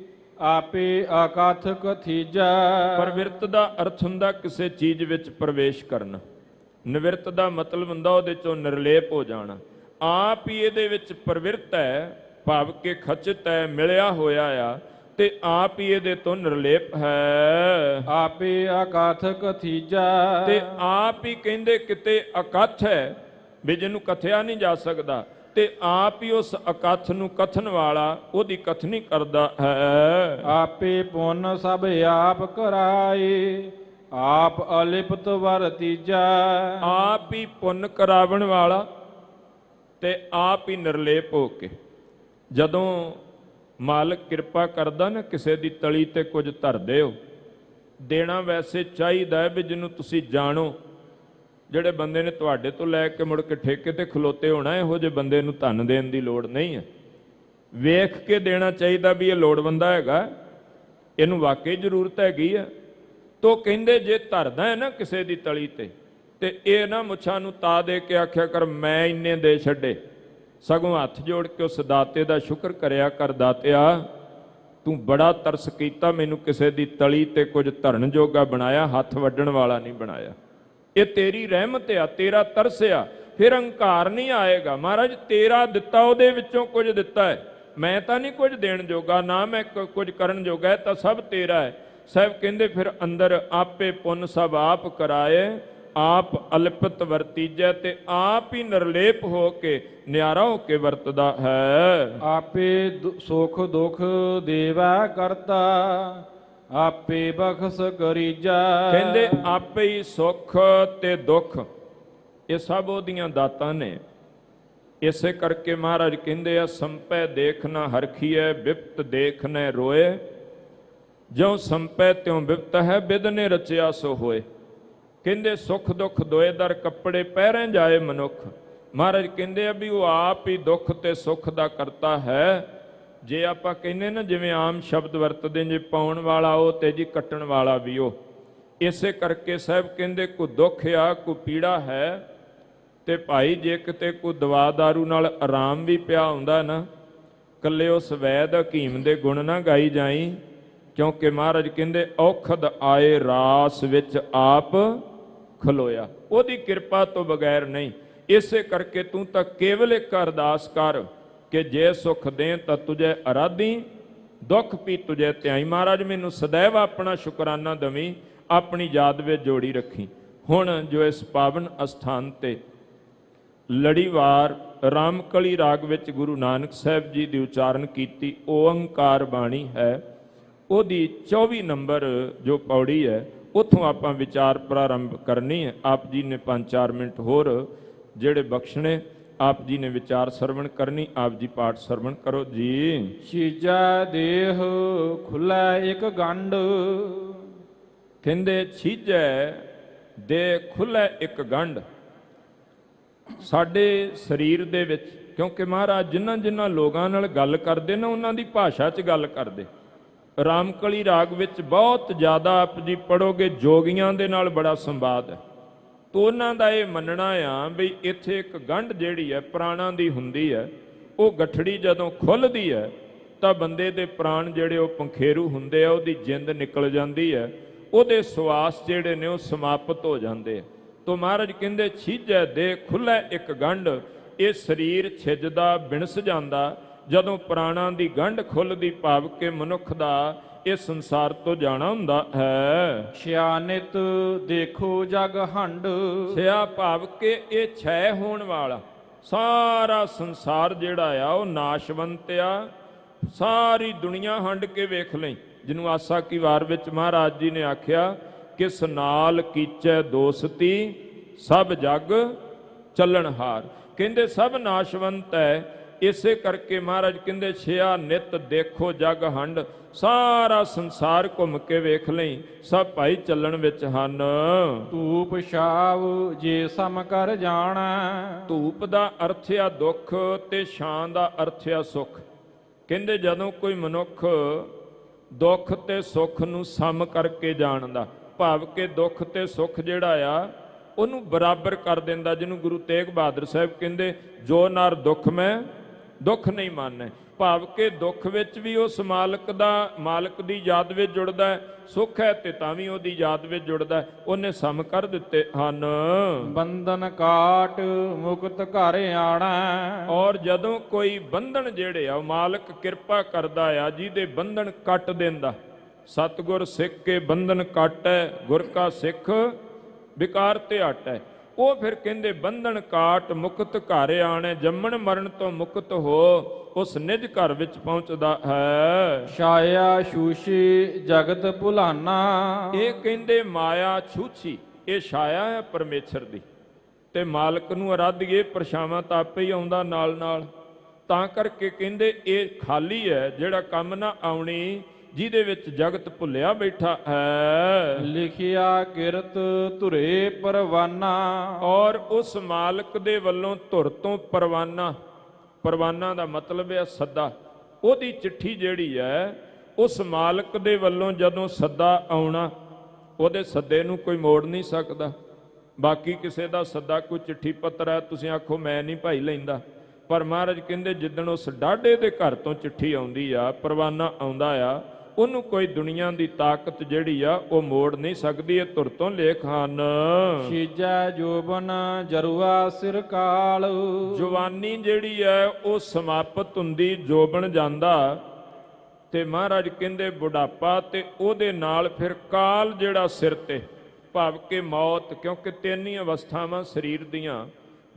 B: ਆਪੇ ਆਕਥ ਕਥੀਜਾ।
C: ਪਰਵਿਰਤ ਦਾ ਅਰਥ ਹੁੰਦਾ ਕਿਸੇ ਚੀਜ਼ ਵਿੱਚ ਪ੍ਰਵੇਸ਼ ਕਰਨਾ, ਨਿਵਿਰਤ ਦਾ ਮਤਲਬ ਹੁੰਦਾ ਉਹਦੇ ਚੋਂ ਨਿਰਲੇਪ ਹੋ ਜਾਣਾ। ਆਪ ਹੀ ਇਹਦੇ ਵਿੱਚ ਪ੍ਰਵਿਰਤ ਹੈ, ਭਾਵ ਕਿ ਖਚਿਤ ਹੈ, ਮਿਲਿਆ ਹੋਇਆ ਆ, ਤੇ ਆਪ ਹੀ ਇਹਦੇ ਤੋਂ ਨਿਰਲੇਪ ਹੈ।
B: ਆਪੇ ਆਕਥ ਕਥੀਜਾ,
C: ਤੇ ਆਪ ਹੀ ਕਹਿੰਦੇ ਕਿਤੇ ਅਕਥ ਹੈ ਵੀ ਜਿਹਨੂੰ ਕਥਿਆ ਨਹੀਂ ਜਾ ਸਕਦਾ, ਤੇ ਆਪ ਹੀ ਉਸ ਅਕਥ ਨੂੰ ਕਥਨ ਵਾਲਾ, ਉਹਦੀ ਕਥਨੀ ਕਰਦਾ ਹੈ।
B: ਆਪੇ ਪੁੰਨ ਸਭ ਆਪ ਕਰਾਏ, ਆਪ ਅਲਿਪਤ ਵਰ ਤੀਜਾ।
C: ਆਪ ਹੀ ਪੁੰਨ ਕਰਾਵਣ ਵਾਲਾ ਤੇ ਆਪ ਹੀ ਨਿਰਲੇਪ ਹੋ ਕੇ, ਜਦੋਂ ਮਾਲਕ ਕਿਰਪਾ ਕਰਦਾ ਨਾ, ਕਿਸੇ ਦੀ ਤਲੀ ਤੇ ਕੁਝ ਧਰਦੇ ਹੋ, ਦੇਣਾ ਵੈਸੇ ਚਾਹੀਦਾ ਹੈ ਵੀ ਜਿਹਨੂੰ ਤੁਸੀਂ ਜਾਣੋ, ਜਿਹੜੇ ਬੰਦੇ ਨੇ ਤੁਹਾਡੇ ਤੋਂ ਲੈ ਕੇ ਮੁੜ ਕੇ ਠੇਕੇ ਤੇ ਖਲੋਤੇ ਹੋਣਾ, ਇਹੋ ਜਿਹੇ ਬੰਦੇ ਨੂੰ ਧਨ ਦੇਣ ਦੀ ਲੋੜ ਨਹੀਂ ਹੈ। ਵੇਖ ਕੇ ਦੇਣਾ ਚਾਹੀਦਾ ਵੀ ਇਹ ਲੋੜਵੰਦਾ ਹੈਗਾ, ਇਹਨੂੰ ਵਾਕਈ ਜ਼ਰੂਰਤ ਹੈਗੀ ਆ। ਤੋ ਕਹਿੰਦੇ ਜੇ ਧਰਦਾ ਹੈ ਨਾ ਕਿਸੇ ਦੀ ਤਲੀ ਤੇ ਇਹ ਨਾ ਮੁੱਛਾਂ ਨੂੰ ਤਾ ਦੇ ਕੇ ਆਖਿਆ ਕਰ ਮੈਂ ਇੰਨੇ ਦੇ ਛੱਡੇ, ਸਗੋਂ ਹੱਥ ਜੋੜ ਕੇ ਉਸ ਦਾਤੇ ਦਾ ਸ਼ੁਕਰ ਕਰਿਆ ਕਰ, ਦਾਤਿਆ ਤੂੰ ਬੜਾ ਤਰਸ ਕੀਤਾ, ਮੈਨੂੰ ਕਿਸੇ ਦੀ ਤਲੀ ਤੇ ਕੁਝ ਧਰਨ ਜੋਗਾ ਬਣਾਇਆ, ਹੱਥ ਵੱਢਣ ਵਾਲਾ ਨਹੀਂ ਬਣਾਇਆ। ਇਹ ਤੇਰੀ ਰਹਿਮਤ ਆ, ਤੇਰਾ ਤਰਸ ਆ, ਫਿਰ ਹੰਕਾਰ ਨਹੀਂ ਆਏਗਾ। ਮਹਾਰਾਜ ਤੇਰਾ ਦਿੱਤਾ, ਉਹਦੇ ਵਿੱਚੋਂ ਕੁਝ ਦਿੱਤਾ ਹੈ, ਮੈਂ ਤਾਂ ਨਹੀਂ ਕੁਝ ਦੇਣ ਜੋਗਾ, ਨਾ ਮੈਂ ਕੁਝ ਕਰਨ ਜੋਗਾ, ਤਾਂ ਸਭ ਤੇਰਾ ਹੈ। ਸਾਹਿਬ ਕਹਿੰਦੇ ਫਿਰ ਅੰਦਰ ਆਪੇ ਪੁੰਨ ਸਭ ਆਪ ਕਰਾਏ, ਆਪ ਅਲਪਤ ਵਰਤੀਜੈ, ਤੇ ਆਪ ਹੀ ਨਿਰਲੇਪ ਹੋ ਕੇ ਨਿਆਰਾ ਹੋ ਕੇ ਵਰਤਦਾ ਹੈ।
B: ਆਪੇ ਸੁਖ ਦੁਖ ਦੇਵਾ ਕਰਤਾ, ਆਪੇ ਬਖਸ਼ ਕਰੀਜਾ।
C: ਕਹਿੰਦੇ ਆਪੇ ਹੀ ਸੁੱਖ ਤੇ ਦੁੱਖ, ਇਹ ਸਭ ਉਹਦੀਆਂ ਦਾਤਾਂ ਨੇ। ਇਸੇ ਕਰਕੇ ਮਹਾਰਾਜ ਕਹਿੰਦੇ ਆ, ਸੰਪੈ ਦੇਖ ਨਾ ਹਰਖੀਐ, ਬਿਪਤ ਦੇਖ ਨਾ ਰੋਏ, ਜਿਉ ਸੰਪੈ ਤਿਉ ਬਿਪਤ ਹੈ, ਬਿਦ ਨੇ ਰਚਿਆ ਸੋ ਹੋਏ। ਕਹਿੰਦੇ ਸੁੱਖ ਦੁੱਖ ਦੋਏ ਦਰ, ਕੱਪੜੇ ਪਹਿਰੇ ਜਾਏ ਮਨੁੱਖ। ਮਹਾਰਾਜ ਕਹਿੰਦੇ ਆ ਵੀ ਉਹ ਆਪ ਹੀ ਦੁੱਖ ਤੇ ਸੁੱਖ ਦਾ ਕਰਤਾ ਹੈ। ਜੇ ਆਪਾਂ ਕਹਿੰਦੇ ਨਾ, ਜਿਵੇਂ ਆਮ ਸ਼ਬਦ ਵਰਤਦੇ, ਜੇ ਪਾਉਣ ਵਾਲਾ ਉਹ ਤੇ ਜੀ ਕੱਟਣ ਵਾਲਾ ਵੀ ਉਹ। ਇਸੇ ਕਰਕੇ ਸਾਹਿਬ ਕਹਿੰਦੇ ਕੋਈ ਦੁੱਖ ਆ, ਕੋਈ ਪੀੜਾ ਹੈ, ਤੇ ਭਾਈ ਜੇ ਕਿਤੇ ਕੋਈ ਦਵਾ ਦਾਰੂ ਨਾਲ ਆਰਾਮ ਵੀ ਪਿਆ ਹੁੰਦਾ ਨਾ, ਕੱਲੇ ਉਸ ਵੈਦ ਹਕੀਮ ਦੇ ਗੁਣ ਨਾ ਗਾਈ ਜਾਈ, ਕਿਉਂਕਿ ਮਹਾਰਾਜ ਕਹਿੰਦੇ ਔਖਦ ਆਏ ਰਾਸ ਵਿੱਚ ਆਪ ਖਲੋਇਆ, ਉਹਦੀ ਕਿਰਪਾ ਤੋਂ ਬਗੈਰ ਨਹੀਂ। ਇਸੇ ਕਰਕੇ ਤੂੰ ਤਾਂ ਕੇਵਲ ਇੱਕ ਅਰਦਾਸ ਕਰ ਕਿ ਜੇ ਸੁਖ ਦੇ ਤਾਂ ਤੁਝੇ ਅਰਾਧੀ, ਦੁੱਖ ਵੀ ਤੁਝੇ ਧਿਆਈ। ਮਹਾਰਾਜ ਮੈਨੂੰ ਸदैव ਆਪਣਾ ਸ਼ੁਕਰਾਨਾ ਦਵੀਂ, ਆਪਣੀ ਯਾਦ ਵਿੱਚ ਜੋੜੀ ਰੱਖੀ। ਹੁਣ ਜੋ ਇਸ ਪਾਵਨ ਅਸਥਾਨ ਤੇ ਲੜੀਵਾਰ ਰਾਮਕਲੀ ਰਾਗ ਵਿੱਚ ਗੁਰੂ ਨਾਨਕ ਸਾਹਿਬ ਜੀ ਦੀ ਉਚਾਰਨ ਕੀਤੀ ਓੰਕਾਰ ਬਾਣੀ ਹੈ, ਉਹਦੀ 24 ਨੰਬਰ ਜੋ ਪੌੜੀ ਹੈ, ਉੱਥੋਂ ਆਪਾਂ ਵਿਚਾਰ ਪ੍ਰਾਰੰਭ ਕਰਨੀ ਹੈ। ਆਪ ਜੀ ਨੇ 5-4 ਮਿੰਟ ਹੋਰ ਜਿਹੜੇ ਬਖਸ਼ਣੇ, ਆਪ ਜੀ ਨੇ ਵਿਚਾਰ ਸਰਵਣ ਕਰਨੀ। ਆਪ ਜੀ ਪਾਠ ਸਰਵਣ ਕਰੋ ਜੀ।
B: ਛੀਜੈ ਦੇਹ ਖੁੱਲੈ ਇੱਕ ਗੰਢ,
C: ਕਹਿੰਦੇ ਛੀਜੈ ਦੇ ਖੁੱਲ੍ਹੈ ਇੱਕ ਗੰਢ। ਸਾਡੇ ਸਰੀਰ ਦੇ ਵਿੱਚ, ਕਿਉਂਕਿ ਮਹਾਰਾਜ ਜਿਨ੍ਹਾਂ ਜਿਨ੍ਹਾਂ ਲੋਕਾਂ ਨਾਲ ਗੱਲ ਕਰਦੇ ਨਾ ਉਹਨਾਂ ਦੀ ਭਾਸ਼ਾ 'ਚ ਗੱਲ ਕਰਦੇ। ਰਾਮਕਲੀ ਰਾਗ ਵਿੱਚ ਬਹੁਤ ਜ਼ਿਆਦਾ ਆਪ ਜੀ ਪੜੋਗੇ ਜੋਗੀਆਂ ਦੇ ਨਾਲ ਬੜਾ ਸੰਵਾਦ ਹੈ। ਤੋ ਉਹਨਾਂ ਦਾ ਇਹ ਮੰਨਣਾ ਆ ਵੀ ਇੱਥੇ ਇੱਕ ਗੰਢ ਜਿਹੜੀ ਹੈ ਪ੍ਰਾਣਾਂ ਦੀ ਹੁੰਦੀ ਹੈ। ਉਹ ਗਠੜੀ ਜਦੋਂ ਖੁੱਲ੍ਹਦੀ ਹੈ ਤਾਂ ਬੰਦੇ ਦੇ ਪ੍ਰਾਣ ਜਿਹੜੇ ਉਹ ਪੰਖੇਰੂ ਹੁੰਦੇ ਆ, ਉਹਦੀ ਜਿੰਦ ਨਿਕਲ ਜਾਂਦੀ ਹੈ, ਉਹਦੇ ਸਵਾਸ ਜਿਹੜੇ ਨੇ ਉਹ ਸਮਾਪਤ ਹੋ ਜਾਂਦੇ ਆ। ਤੋ ਮਹਾਰਾਜ ਕਹਿੰਦੇ ਛੀਜੈ ਦੇ ਖੁੱਲ੍ਹੈ ਇੱਕ ਗੰਢ। ਇਹ ਸਰੀਰ ਛਿਜਦਾ ਬਿਣਸ ਜਾਂਦਾ ਜਦੋਂ ਪ੍ਰਾਣਾਂ ਦੀ ਗੰਢ ਖੁੱਲ੍ਹਦੀ, ਭਾਵ ਕਿ ਮਨੁੱਖ ਦਾ ਇਹ ਸੰਸਾਰ ਤੋਂ ਜਾਣਾ ਹੁੰਦਾ ਹੈ।
B: ਛਿਆਨਿਤ ਦੇਖੋ ਜਗ ਹੰਡ,
C: ਛਿਆ ਭਾਵ ਕਿ ਇਹ ਛੈ ਹੋਣ ਵਾਲਾ ਸਾਰਾ ਸੰਸਾਰ ਜਿਹੜਾ ਆ ਉਹ ਨਾਸ਼ਵੰਤ ਆ। ਸਾਰੀ ਦੁਨੀਆ ਹੰਡ ਕੇ ਵੇਖ ਲਈ, ਜਿਹਨੂੰ ਆਸਾ ਕੀ ਵਾਰ ਵਿੱਚ ਮਹਾਰਾਜ ਜੀ ਨੇ ਆਖਿਆ ਕਿਸ ਨਾਲ ਕੀਚੈ ਦੋਸਤੀ ਸਭ ਜਗ ਚੱਲਣਹਾਰ। ਕਹਿੰਦੇ ਸਭ ਨਾਸ਼ਵੰਤ ਹੈ। ਇਸੇ ਕਰਕੇ ਮਹਾਰਾਜ ਕਹਿੰਦੇ ਛਿਆ ਨਿਤ ਦੇਖੋ ਜਗ ਹੰਡ, ਸਾਰਾ ਸੰਸਾਰ ਘੁੰਮ ਕੇ ਵੇਖ ਲਈ, ਸਭ ਭਾਈ ਚੱਲਣ ਵਿੱਚ ਹਨ।
B: ਧੂਪ ਛਾਵ ਜੇ ਸਮ ਕਰ ਜਾਣਾ,
C: ਧੂਪ ਦਾ ਅਰਥ ਆ ਦੁੱਖ ਤੇ ਛਾਂ ਦਾ ਅਰਥ ਆ ਸੁੱਖ। ਕਹਿੰਦੇ ਜਦੋਂ ਕੋਈ ਮਨੁੱਖ ਦੁੱਖ ਤੇ ਸੁੱਖ ਨੂੰ ਸਮ ਕਰਕੇ ਜਾਣਦਾ, ਭਾਵ ਕਿ ਦੁੱਖ ਤੇ ਸੁੱਖ ਜਿਹੜਾ ਆ ਉਹਨੂੰ ਬਰਾਬਰ ਕਰ ਦਿੰਦਾ, ਜਿਹਨੂੰ ਗੁਰੂ ਤੇਗ ਬਹਾਦਰ ਸਾਹਿਬ ਕਹਿੰਦੇ ਜੋ ਨਰ ਦੁੱਖ ਮੈਂ ਦੁੱਖ ਨਹੀਂ ਮਾਨੈ। ਭਾਵ ਕਿ ਦੁੱਖ ਵਿੱਚ ਵੀ ਉਸ ਮਾਲਕ ਦੀ ਯਾਦ ਵਿੱਚ ਜੁੜਦਾ ਹੈ, ਸੁੱਖ ਹੈ ਤੇ ਤਾਂ ਵੀ ਉਹਦੀ ਯਾਦ ਵਿੱਚ ਜੁੜਦਾ, ਉਹਨੇ ਸਮ ਕਰ ਦਿੱਤੇ ਹਨ।
B: ਬੰਧਨ ਕਾਟ ਮੁਕਤ ਘਰ ਆਣਾ,
C: ਔਰ ਜਦੋਂ ਕੋਈ ਬੰਧਨ ਜਿਹੜੇ ਆ ਉਹ ਮਾਲਕ ਕਿਰਪਾ ਕਰਦਾ ਆ, ਜਿਹਦੇ ਬੰਧਨ ਕੱਟ ਦਿੰਦਾ। ਸਤਿਗੁਰ ਸਿੱਖ ਕੇ ਬੰਧਨ ਕਾਟੈ, ਗੁਰ ਕਾ ਸਿੱਖ ਵਿਕਾਰ ਤੇ ਹਟੈ। ਉਹ ਫਿਰ ਕਹਿੰਦੇ ਬੰਧਨ ਕਾਟ ਮੁਕਤ ਘਰ ਆਣੈ, ਜੰਮਣ ਮਰਨ ਤੋਂ ਮੁਕਤ ਹੋ ਉਸ ਨਿਜ ਘਰ ਵਿੱਚ ਪਹੁੰਚਦਾ ਹੈ।
B: ਛਾਇਆ ਛੂਛੀ ਜਗਤ ਭੁਲਾਨਾ,
C: ਇਹ ਕਹਿੰਦੇ ਮਾਇਆ ਛੂਛੀ, ਇਹ ਛਾਇਆ ਹੈ ਪਰਮੇਸ਼ਰ ਦੀ, ਤੇ ਮਾਲਕ ਨੂੰ ਅਰਾਧੀਏ ਪਰਛਾਵਾਂ ਤਾਂ ਆਪੇ ਹੀ ਆਉਂਦਾ ਨਾਲ ਨਾਲ। ਤਾਂ ਕਰਕੇ ਕਹਿੰਦੇ ਇਹ ਖਾਲੀ ਹੈ ਜਿਹੜਾ ਕੰਮ ਨਾ ਆਉਣੀ, ਜਿਹਦੇ ਵਿੱਚ ਜਗਤ ਭੁੱਲਿਆ ਬੈਠਾ ਹੈ।
B: ਲਿਖਿਆ ਕਿਰਤ ਧੁਰੇ ਪਰਵਾਨਾ,
C: ਔਰ ਉਸ ਮਾਲਕ ਦੇ ਵੱਲੋਂ ਧੁਰ ਤੋਂ ਪਰਵਾਨਾ, ਪਰਵਾਨਾ ਦਾ ਮਤਲਬ ਹੈ ਸੱਦਾ। ਉਹਦੀ ਚਿੱਠੀ ਜਿਹੜੀ ਹੈ ਉਸ ਮਾਲਕ ਦੇ ਵੱਲੋਂ ਜਦੋਂ ਸੱਦਾ ਆਉਣਾ, ਉਹਦੇ ਸੱਦੇ ਨੂੰ ਕੋਈ ਮੋੜ ਨਹੀਂ ਸਕਦਾ। ਬਾਕੀ ਕਿਸੇ ਦਾ ਸੱਦਾ ਕੋਈ ਚਿੱਠੀ ਪੱਤਰ ਹੈ, ਤੁਸੀਂ ਆਖੋ ਮੈਂ ਨਹੀਂ ਭਾਈ ਲੈਂਦਾ, ਪਰ ਮਹਾਰਾਜ ਕਹਿੰਦੇ ਜਿੱਦਣ ਉਸ ਡਾਢੇ ਦੇ ਘਰ ਤੋਂ ਚਿੱਠੀ ਆਉਂਦੀ ਆ, ਪਰਵਾਨਾ ਆਉਂਦਾ ਆ, ਉਹਨੂੰ ਕੋਈ ਦੁਨੀਆ ਦੀ ਤਾਕਤ ਜਿਹੜੀ ਆ ਉਹ ਮੋੜ ਨਹੀਂ ਸਕਦੀ। ਇਹ ਧੁਰ ਤੋਂ ਲੇਖ ਹਨ।
B: ਛੀਜੈ ਜੋਬਨ ਜਰੂਆ ਸਿਰ ਕਾਲ,
C: ਜਵਾਨੀ ਜਿਹੜੀ ਹੈ ਉਹ ਸਮਾਪਤ ਹੁੰਦੀ, ਜੋਬਨ ਜਾਂਦਾ, ਤੇ ਮਹਾਰਾਜ ਕਹਿੰਦੇ ਬੁਢਾਪਾ ਤੇ ਉਹਦੇ ਨਾਲ ਫਿਰ ਕਾਲ ਜਿਹੜਾ ਸਿਰ ਤੇ, ਭਾਵ ਕਿ ਮੌਤ। ਕਿਉਂਕਿ ਤਿੰਨ ਹੀ ਅਵਸਥਾਵਾਂ ਸਰੀਰ ਦੀਆਂ,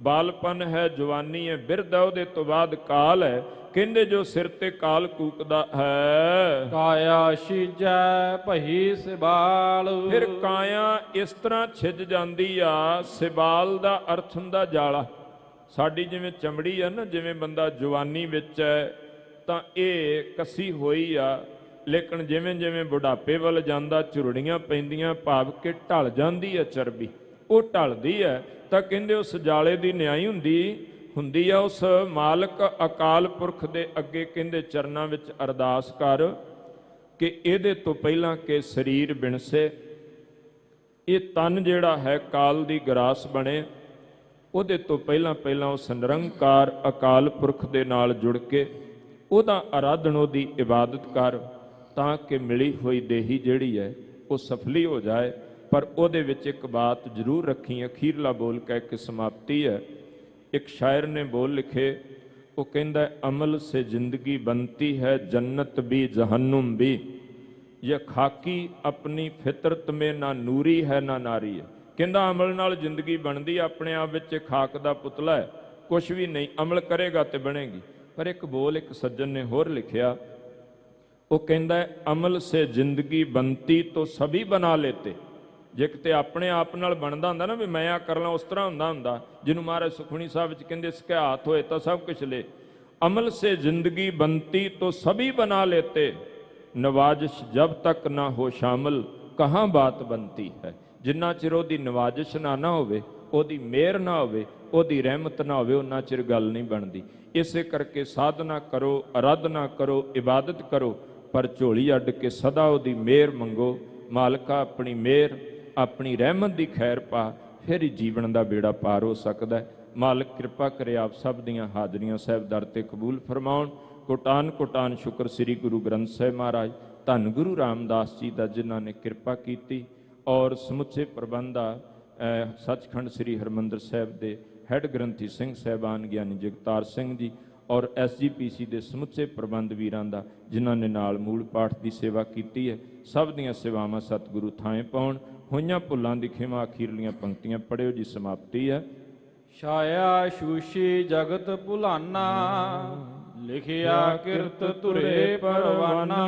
C: ਬਾਲਪਨ ਹੈ, ਜਵਾਨੀ ਹੈ, ਬਿਰਧ ਹੈ, ਉਹਦੇ ਤੋਂ ਬਾਅਦ ਕਾਲ ਹੈ। ਕਹਿੰਦੇ ਜੋ ਸਿਰ ਤੇ ਕਾਲ ਕੂਕਦਾ ਹੈ।
B: ਕਾਇਆ ਛੀਜੈ ਭਈ ਸਿਬਾਲ,
C: ਫਿਰ ਕਾਇਆ ਇਸ ਤਰ੍ਹਾਂ ਛਿਜ ਜਾਂਦੀ ਆ। ਸਿਬਾਲ ਦਾ ਅਰਥ ਹੁੰਦਾ ਜਾਲਾ। ਸਾਡੀ ਜਿਵੇਂ ਚਮੜੀ ਆ ਨਾ, ਜਿਵੇਂ ਬੰਦਾ ਜਵਾਨੀ ਵਿੱਚ ਹੈ ਤਾਂ ਇਹ ਕੱਸੀ ਹੋਈ ਆ, ਲੇਕਿਨ ਜਿਵੇਂ ਜਿਵੇਂ ਬੁਢਾਪੇ ਵੱਲ ਜਾਂਦਾ ਝੁਰੜੀਆਂ ਪੈਂਦੀਆਂ, ਭਾਵ ਕਿ ਢਲ ਜਾਂਦੀ ਹੈ ਚਰਬੀ, ਉਹ ਢਲਦੀ ਹੈ। ਤਾਂ ਕਹਿੰਦੇ ਉਸ ਜਾਲੇ ਦੀ ਨਿਆਈ ਹੁੰਦੀ ਆ। ਉਸ ਮਾਲਕ ਅਕਾਲ ਪੁਰਖ ਦੇ ਅੱਗੇ ਕਹਿੰਦੇ ਚਰਨਾਂ ਵਿੱਚ ਅਰਦਾਸ ਕਰ ਕਿ ਇਹਦੇ ਤੋਂ ਪਹਿਲਾਂ ਕਿ ਸਰੀਰ ਬਿਣਸੇ, ਇਹ ਤਨ ਜਿਹੜਾ ਹੈ ਕਾਲ ਦੀ ਗਰਾਸ ਬਣੇ, ਉਹਦੇ ਤੋਂ ਪਹਿਲਾਂ ਉਸ ਨਿਰੰਕਾਰ ਅਕਾਲ ਪੁਰਖ ਦੇ ਨਾਲ ਜੁੜ ਕੇ ਉਹਦਾ ਆਰਾਧਨ, ਉਹਦੀ ਇਬਾਦਤ ਕਰ, ਤਾਂ ਕਿ ਮਿਲੀ ਹੋਈ ਦੇਹੀ ਜਿਹੜੀ ਹੈ ਉਹ ਸਫਲੀ ਹੋ ਜਾਏ। ਪਰ ਉਹਦੇ ਵਿੱਚ ਇੱਕ ਬਾਤ ਜ਼ਰੂਰ ਰੱਖੀ, ਅਖੀਰਲਾ ਬੋਲ ਕਹਿ ਕੇ ਸਮਾਪਤੀ ਹੈ। ਇੱਕ ਸ਼ਾਇਰ ਨੇ ਬੋਲ ਲਿਖੇ, ਉਹ ਕਹਿੰਦਾ ਅਮਲ ਸੇ ਜ਼ਿੰਦਗੀ ਬਣਤੀ ਹੈ ਜन्नत भी जहन्नुम भी, ये खाकी अपनी फितरत में ना ਨੂਰੀ ਹੈ ਨਾ ਨਾਰੀ ਹੈ। ਕਹਿੰਦਾ ਅਮਲ ਨਾਲ ਜ਼ਿੰਦਗੀ ਬਣਦੀ, ਆਪਣੇ ਆਪ ਵਿੱਚ ਖਾਕ ਦਾ ਪੁਤਲਾ ਹੈ, ਕੁਛ ਵੀ ਨਹੀਂ, ਅਮਲ ਕਰੇਗਾ ਤੇ ਬਣੇਗੀ। ਪਰ ਇੱਕ ਬੋਲ ਇੱਕ ਸੱਜਣ ਨੇ ਹੋਰ ਲਿਖਿਆ, ਉਹ ਕਹਿੰਦਾ ਅਮਲ ਸੇ ਜ਼ਿੰਦਗੀ ਬਣਤੀ तो सभी बना लेते, ਜੇ ਕਿਤੇ ਆਪਣੇ ਆਪ ਨਾਲ ਬਣਦਾ ਹੁੰਦਾ ਨਾ ਵੀ ਮੈਂ ਆ ਕਰ ਲਾਂ, ਉਸ ਤਰ੍ਹਾਂ ਹੁੰਦਾ ਜਿਹਨੂੰ ਮਹਾਰਾਜ ਸੁਖਮਨੀ ਸਾਹਿਬ ਵਿੱਚ ਕਹਿੰਦੇ ਇਸਕੇ ਹੱਥ ਹੋਏ ਤਾਂ ਸਭ ਕੁਛ ਲੈ। अमल से जिंदगी बनती तो सभी बना लेते, नवाजिश जब तक ना हो शामिल कहाँ बात बनती है। जिन्ना चिर ओदी नवाजिश ना होवे, ओदी मेहर ना होवे, ओदी रहमत ना होवे, उन्ना चिर गल नहीं बनती। इसे करके साधना करो, आराधना करो, इबादत करो, पर झोली अड्ड के सदा ओदी मेहर मंगो। मालका अपनी मेहर अपनी रहमत की खैर पा, फिर ही जीवन का बेड़ा पार हो सकता है। मालिक किरपा करे आप सब दियां हाजरियां साहिब दर ते कबूल फरमाउण। कोटान कोटान शुक्र श्री गुरु ग्रंथ साहिब महाराज धन गुरु रामदास जी का, जिन्हां ने किरपा की और समुचे प्रबंध सचखंड श्री हरमंदर साहिब के हैड ग्रंथी सिंह साहिबान ज्ञानी जगतार सिंह जी और SGPC के समुचे प्रबंध वीरां दा, जिन्हां ने नाल मूल पाठ की सेवा की है। सब दियां सेवावां सतगुरु थाएं पाउण। होइयां भुल्लां दी खिमा अखीरलियां पंक्तियां पढ़िओ जी। समाप्ति है।
B: छाया शूशी जगत भुलाना, लिखिया किरत तुरे परवाना।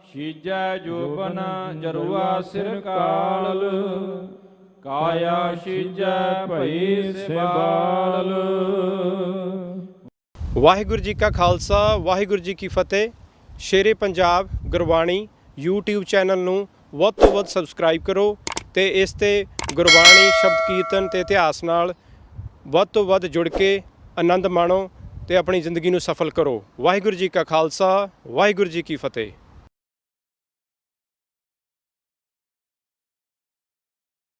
B: शीजै जोबन जरुआ सिर काल, काया शीजै भई सिबाल।
D: वाहिगुरु जी का खालसा, वाहिगुरु जी की फतेह। शेरे पंजाब गुरबाणी YouTube चैनल नूं ਵੱਧ ਤੋਂ ਵੱਧ ਸਬਸਕ੍ਰਾਈਬ ਕਰੋ ਤੇ ਇਸ ਤੇ ਗੁਰਬਾਣੀ, ਸ਼ਬਦ ਕੀਰਤਨ ਤੇ ਇਤਿਹਾਸ ਨਾਲ ਵੱਧ ਤੋਂ ਵੱਧ ਜੁੜ ਕੇ ਆਨੰਦ ਮਾਣੋ ਤੇ ਆਪਣੀ ਜ਼ਿੰਦਗੀ ਨੂੰ ਸਫਲ ਕਰੋ। ਵਾਹਿਗੁਰੂ ਜੀ ਕਾ ਖਾਲਸਾ, ਵਾਹਿਗੁਰੂ ਜੀ ਕੀ ਫਤਿਹ।